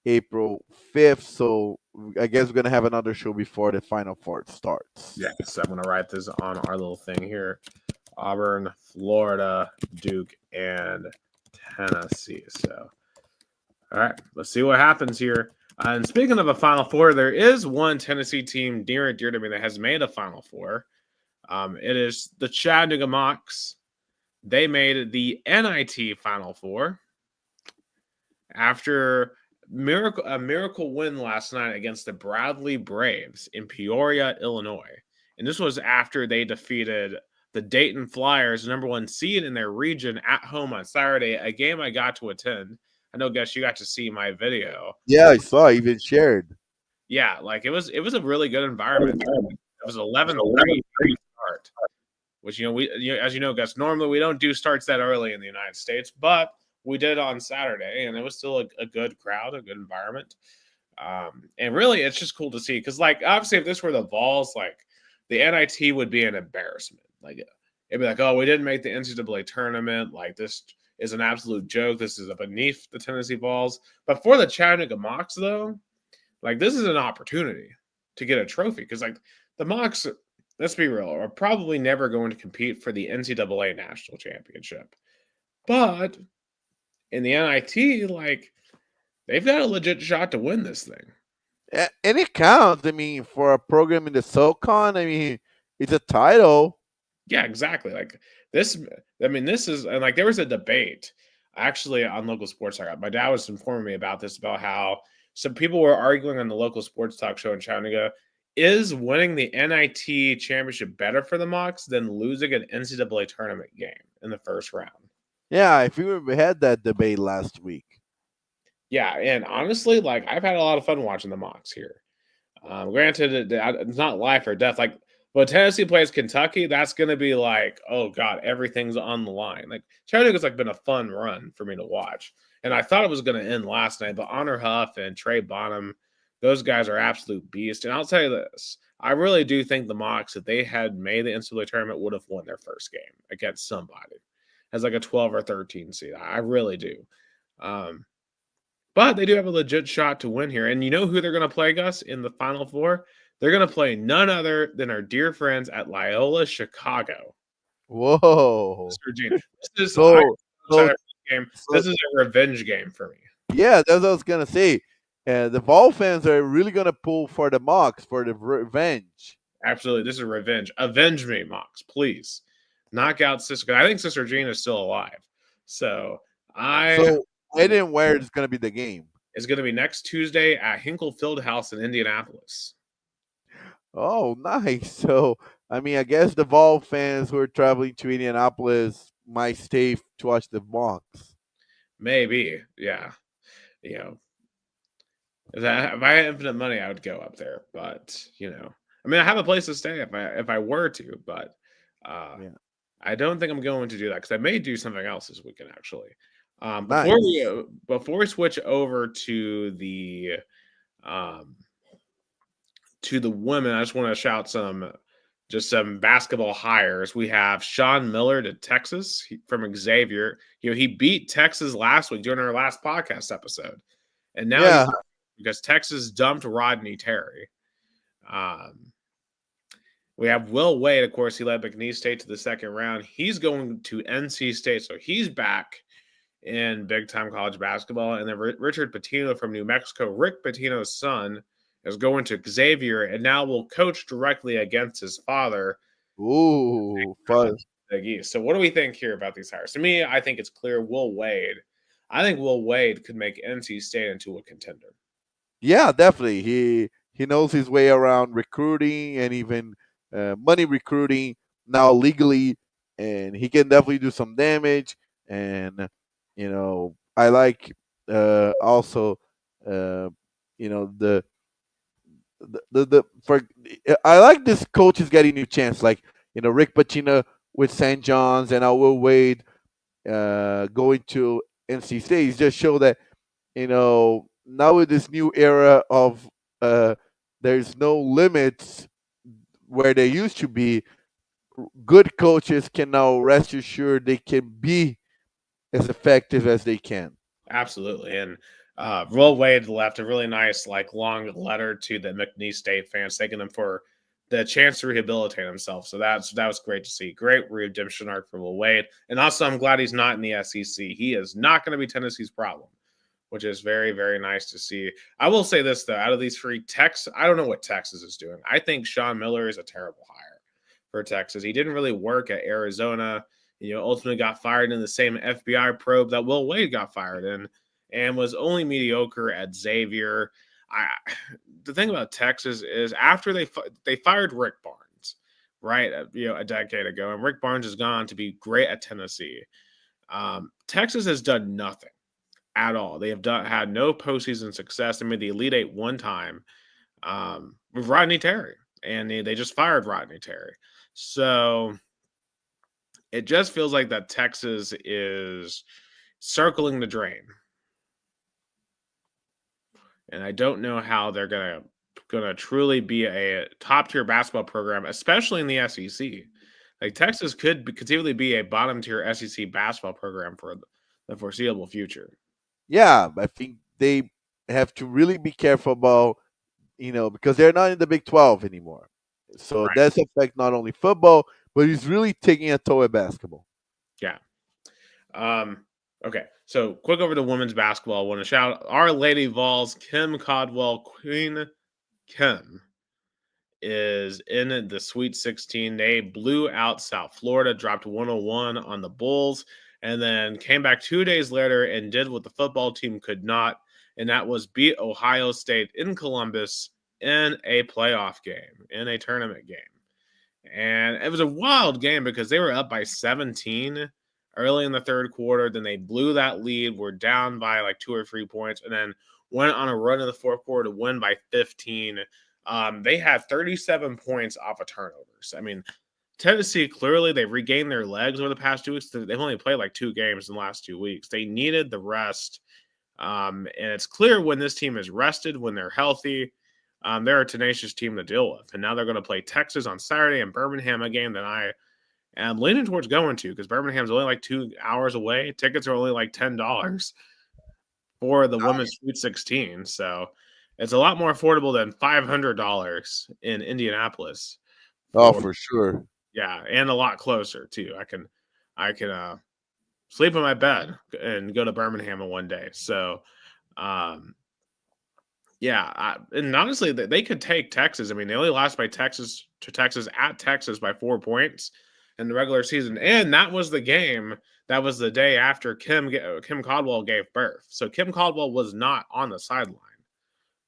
April 5th. So I guess we're going to have another show before the final four starts. Yeah. So I'm gonna write this on our little thing here: Auburn, Florida, Duke, and Tennessee. So all right, let's see what happens here. And speaking of a Final Four, there is one Tennessee team near and dear to me that has made a Final Four. It is the Chattanooga Mocs. They made the NIT Final Four after a miracle win last night against the Bradley Braves in Peoria, Illinois. And this was after they defeated the Dayton Flyers, number one seed in their region, at home on Saturday, a game I got to attend. I know, guess you got to see my video. Yeah, I saw, even shared. Yeah, like it was a really good environment. It was 11:30 start, which as you know, Gus, normally we don't do starts that early in the United States, but we did on Saturday, and it was still a good crowd, a good environment. And really, it's just cool to see because, like, obviously, if this were the Vols, like the NIT would be an embarrassment. Like, it'd be like, oh, we didn't make the NCAA tournament. Like, this is an absolute joke. This is a beneath the Tennessee Vols. But for the Chattanooga Mocs, though, like this is an opportunity to get a trophy because, like, the Mocs, let's be real, are probably never going to compete for the NCAA national championship. But in the NIT, like, they've got a legit shot to win this thing. And it counts. I mean, for a program in the SoCon, I mean, it's a title. Yeah, exactly. Like this, I mean, this is, and like there was a debate actually on local sports talk. My dad was informing me about this, about how some people were arguing on the local sports talk show in Chattanooga. Is winning the NIT championship better for the Mocs than losing an NCAA tournament game in the first round? Yeah, if we had that debate last week. Yeah, and honestly, like I've had a lot of fun watching the Mocs here. Granted, it's not life or death. Like when Tennessee plays Kentucky, that's going to be like, oh god, everything's on the line. Like Chattanooga's like been a fun run for me to watch, and I thought it was going to end last night, but Honor Huff and Trey Bonham, those guys are absolute beasts. And I'll tell you this, I really do think the Mocs, if they had made the NCAA tournament, would have won their first game against somebody as like a 12 or 13 seed. I really do. Um, But they do have a legit shot to win here. And you know who they're going to play, Gus, in the Final Four? They're going to play none other than our dear friends at Loyola Chicago. Whoa. Mr. Gene. This is I'm So so excited for this game. so This is a revenge game for me. yeah, that's what I was gonna say. The Vol fans are really gonna pull for the Mox for the revenge. Absolutely. This is revenge. Avenge me, Mox, please. Knock out Sister. I think Sister Jean is still alive. So I So when and where is gonna be the game? is going to be next Tuesday at Hinkle Field House in Indianapolis. Oh, nice. So I mean, I guess the Vol fans who are traveling to Indianapolis might stay to watch the Mox. Maybe. Yeah. You know, if I had infinite money, I would go up there. But I mean, I have a place to stay if I were to, but uh, Yeah, I don't think I'm going to do that because I may do something else this weekend actually. nice. Before we switch over um, to the women, I just want to shout some basketball hires. We have Sean Miller to Texas from Xavier. He beat Texas last week during our last podcast episode, and now he's Yeah. because Texas dumped Rodney Terry. Um, we have Will Wade, of course. He led McNeese State to the second round. He's going to NC State, so he's back in big time college basketball. And then Richard Pitino from New Mexico, Rick Pitino's son, is going to Xavier and now will coach directly against his father. Ooh, fun. Big East. So what do we think here about these hires? To me, I think it's clear Will Wade. I think Will Wade could make NC State into a contender. Yeah, definitely. He knows his way around recruiting and even money recruiting now legally, and he can definitely do some damage. And I like also you know the for I like this coach is getting new chance, like Rick Pitino with St. John's, and I Will Wade going to NC State. He's just show that now with this new era of there's no limits where there used to be. Good coaches can now rest assured they can be as effective as they can. Absolutely. And Will Wade left a really nice, like, long letter to the McNeese State fans, thanking them for the chance to rehabilitate himself. So that was great to see. Great redemption arc for Will Wade. And also, I'm glad he's not in the SEC. He is not going to be Tennessee's problem, which is very, very nice to see. I will say this, though, out of these three, I don't know what Texas is doing. I think Sean Miller is a terrible hire for Texas. He didn't really work at Arizona. Ultimately got fired in the same FBI probe that Will Wade got fired in, and was only mediocre at Xavier. The thing about Texas is after they fired Rick Barnes, right? A decade ago, and Rick Barnes has gone on to be great at Tennessee. Texas has done nothing at all. They have had no postseason success. They made the Elite Eight one time with Rodney Terry, and they just fired Rodney Terry. So it just feels like that Texas is circling the drain. And I don't know how they're gonna truly be a top tier basketball program, especially in the SEC. Like Texas could conceivably be a bottom tier SEC basketball program for the foreseeable future. Yeah, I think they have to really be careful about because they're not in the Big 12 anymore. So Right. that's affect not only football, but he's really taking a toll at basketball. Yeah. Okay. So quick over to women's basketball. I want to shout out Our Lady Vols, Kim Caldwell, Queen Kim is in the Sweet 16. They blew out South Florida, dropped 101 on the Bulls, and then came back 2 days later and did what the football team could not, and that was beat Ohio State in Columbus in a playoff game, in a tournament game. And it was a wild game because they were up by 17 early in the third quarter. Then they blew that lead, were down by like 2 or 3 points, and then went on a run in the fourth quarter to win by 15. They had 37 points off of turnovers. I mean, Tennessee, clearly they've regained their legs over the past 2 weeks. They've only played like 2 games in the last 2 weeks. They needed the rest. And it's clear when this team is rested, when they're healthy, they're a tenacious team to deal with. And now they're going to play Texas on Saturday and Birmingham, a game that I am leaning towards going to because Birmingham's only like 2 hours away. Tickets are only like $10. for the women's Sweet 16. So it's a lot more affordable than $500 in Indianapolis Oh, for for sure. yeah, and a lot closer too. I can sleep in my bed and go to Birmingham in one day. So um yeah, and honestly, they could take Texas. I mean, they only lost by Texas to Texas at Texas by 4 points in the regular season, and that was the game. That was the day after Kim Caldwell gave birth. So Kim Caldwell was not on the sideline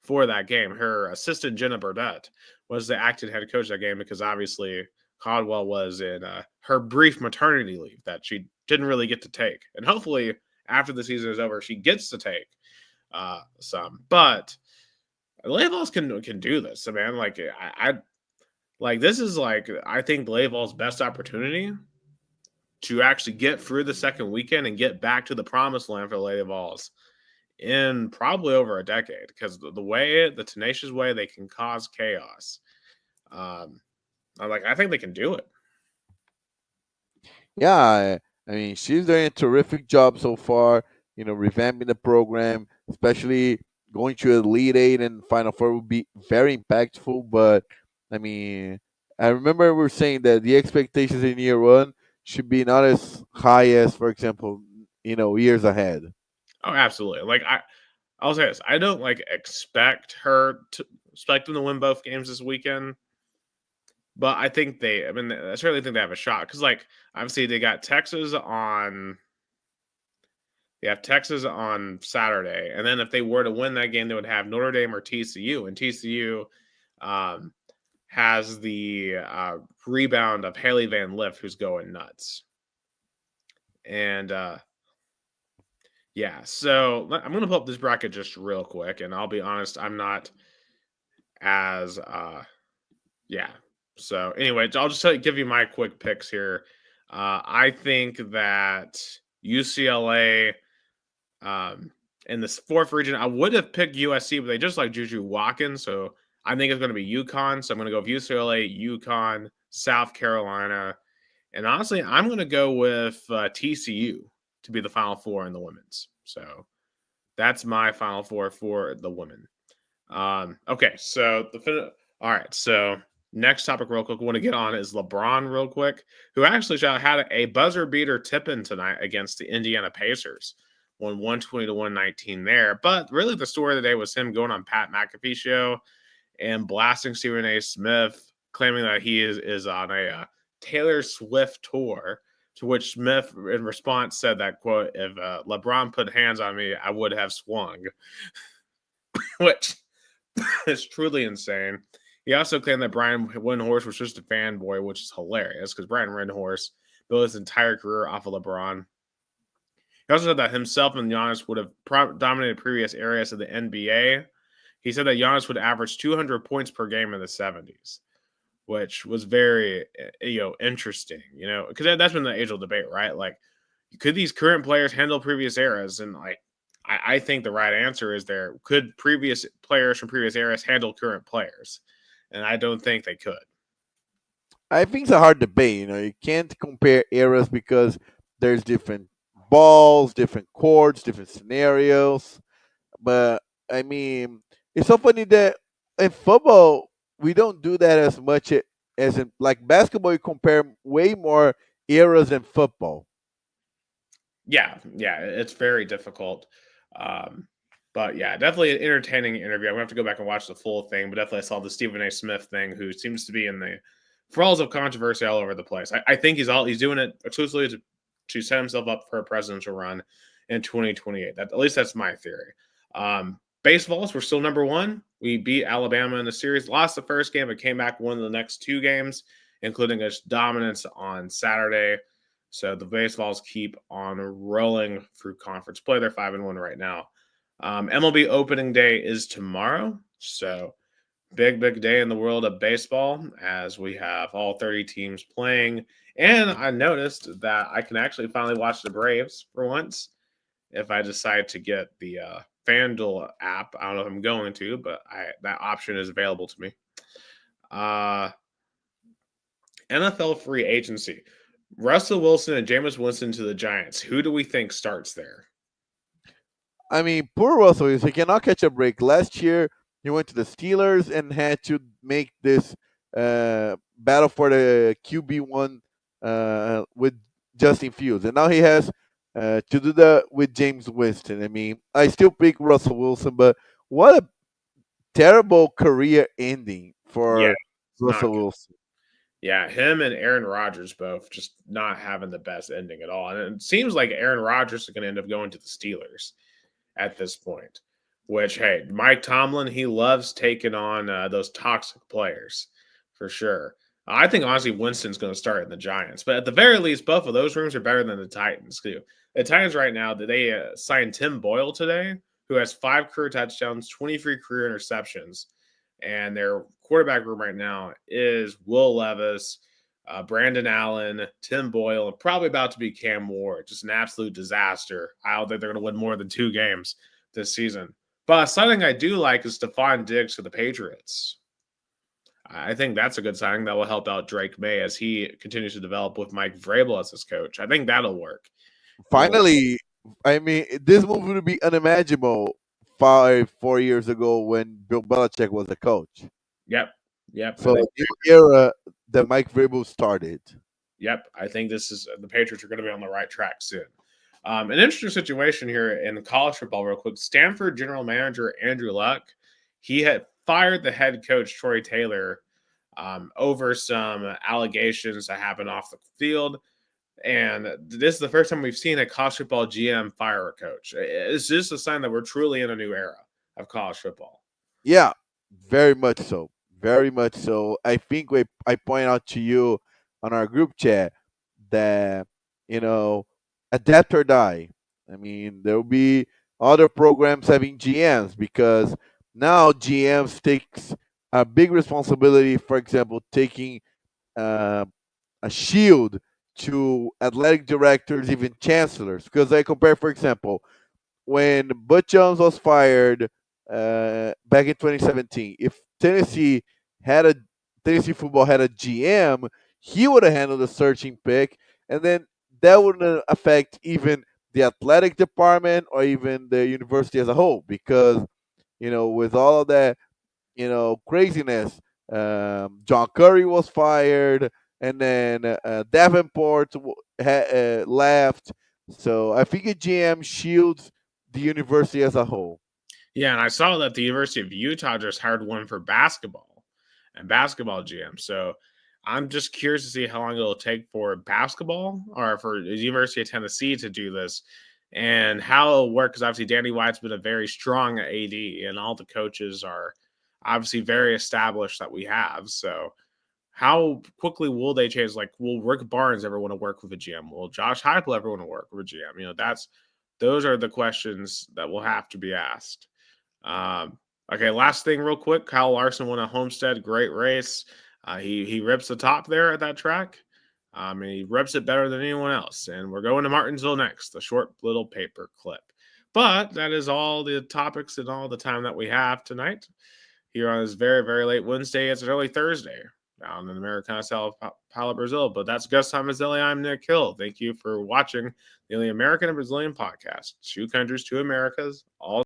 for that game. Her assistant Jenna Burdett was the acting head coach of that game because obviously Caldwell was in her brief maternity leave that she didn't really get to take, and hopefully after the season is over, she gets to take some. But Leavo's can do this. I mean, like I like this is like I think Leavo's best opportunity to actually get through the second weekend and get back to the promised land for Leavo's in probably over a decade because the tenacious way they can cause chaos. Um, I think they can do it. Yeah, I mean, she's doing a terrific job so far. Revamping the program, especially going to Elite Eight and Final Four would be very impactful. But I mean, I remember we were saying that the expectations in year one should be not as high as, for example, years ahead. Oh, absolutely. I'll say this: I don't expect them to win both games this weekend. But I think I mean, I certainly think they have a shot because, obviously, they have Texas on Saturday, and then if they were to win that game, they would have Notre Dame or TCU, and TCU um, has the rebound of Haley Van Lith, who's going nuts. And yeah, so I'm going to pull up this bracket just real quick, and I'll be honest, I'm not as yeah. So anyway, I'll just give you my quick picks here. I think that UCLA in this fourth region, I would have picked USC, but they just like Juju Watkins, so I think it's going to be UConn. So I'm going to go with UCLA, UConn, South Carolina, and honestly, I'm going to go with TCU to be the Final Four in the women's. So that's my Final Four for the women. Okay, so all right, so next topic, real quick, I want to get on is LeBron, real quick, who actually had a buzzer beater tip in tonight against the Indiana Pacers, won 120 to 119 there. But really, the story of the day was him going on Pat McAfee show and blasting Stephen A. Smith, claiming that he is on a Taylor Swift tour. To which Smith, in response, said that quote: "If LeBron put hands on me, I would have swung," which is truly insane. He also claimed that Brian Windhorst was just a fanboy, which is hilarious because Brian Windhorst built his entire career off of LeBron. He also said that himself and Giannis would have dominated previous eras of the NBA. He said that Giannis would average 200 points per game in the 70s, which was very, interesting, because that's been the age-old debate, right? Like, could these current players handle previous eras? And I think the right answer is could previous players from previous eras handle current players? And I don't think they could. I think it's a hard debate. You can't compare eras because there's different balls, different courts, different scenarios. But I mean, it's so funny that in football we don't do that as much as in like basketball. You compare way more eras than football. Yeah, it's very difficult. Um, but yeah, definitely an entertaining interview. I'm gonna have to go back and watch the full thing, but definitely I saw the Stephen A. Smith thing, who seems to be in the thralls of controversy all over the place. I think he's doing it exclusively to set himself up for a presidential run in 2028. At least that's my theory. Baseballs, we're still number one. We beat Alabama in the series, lost the first game, but came back, won the next two games, including a dominance on Saturday. So the baseballs keep on rolling through conference play. They're 5-1 right now. MLB opening day is tomorrow. So big day in the world of baseball as we have all 30 teams playing. And I noticed that I can actually finally watch the Braves for once if I decide to get the FanDuel app. I don't know if I'm going to, but that option is available to me. NFL free agency. Russell Wilson and Jameis Winston to the Giants. Who do we think starts there? I mean, poor Russell is he cannot catch a break. Last year, he went to the Steelers and had to make this battle for the QB1 with Justin Fields, and now he has to do that with James Winston. I mean, I still pick Russell Wilson, but what a terrible career ending Yeah, for it's not Russell good. Wilson. Yeah, him and Aaron Rodgers both just not having the best ending at all. And it seems like Aaron Rodgers is going to end up going to the Steelers at this point. Which, hey, Mike Tomlin, he loves taking on those toxic players for sure. I think honestly Winston's going to start in the Giants, but at the very least, both of those rooms are better than the Titans too. The Titans right now, they signed Tim Boyle today, who has 5 career touchdowns, 23 career interceptions, and their quarterback room right now is Will Levis, Brandon Allen, Tim Boyle, and probably about to be Cam Ward. Just an absolute disaster. I don't think they're going to win more than 2 games this season. But something I do like is Stephon Diggs for the Patriots. I think that's a good signing that will help out Drake May as he continues to develop with Mike Vrabel as his coach. I think that'll work. Well, Finally, I mean, this move would be unimaginable 4 years ago when Bill Belichick was the coach. yep, yep. I So, think new era that Mike Vrabel started. Yep, I think this is the Patriots are going to be on the right track soon. An interesting situation here in college football, real quick. Stanford general manager Andrew Luck, he had fired the head coach Troy Taylor over some allegations that happened off the field. And this is the first time we've seen a college football GM fire a coach. It's just a sign that we're truly in a new era of college football. Yeah, very much so. Very much so. I think I point out to you on our group chat that, you know, adapt or die. I mean, there will be other programs having GMs because now GMs takes a big responsibility, for example, taking uh, a shield to athletic directors, even chancellors. Because I compare, for example, when Butch Jones was fired back in 2017, if had a Tennessee football had a GM, he would have handled the searching pick, and then that wouldn't affect even the athletic department or even the university as a whole, because with all of that craziness, John Curry was fired, and then Davenport left. So I think a GM shields the university as a whole. Yeah, and I saw that the University of Utah just hired one for basketball and basketball GM. So I'm just curious to see how long it'll take for basketball or for the University of Tennessee to do this and how it'll work. Because obviously, Danny White's been a very strong AD, and all the coaches are obviously very established that we have. So how quickly will they change? Like, will Rick Barnes ever want to work with a GM? Will Josh Heupel ever want to work with a GM? Those are the questions that will have to be asked. Okay, last thing, real quick. Kyle Larson won a Homestead, great race. He rips the top there at that track. And he rips it better than anyone else. And we're going to Martinsville next, the short little paper clip. But that is all the topics and all the time that we have tonight here on this very, very late Wednesday. It's an early Thursday down in Americana, Sao Paulo, Brazil. But that's Gus Tomazelli. I'm Nick Hill. Thank you for watching the American and Brazilian podcast. 2 countries, 2 Americas, all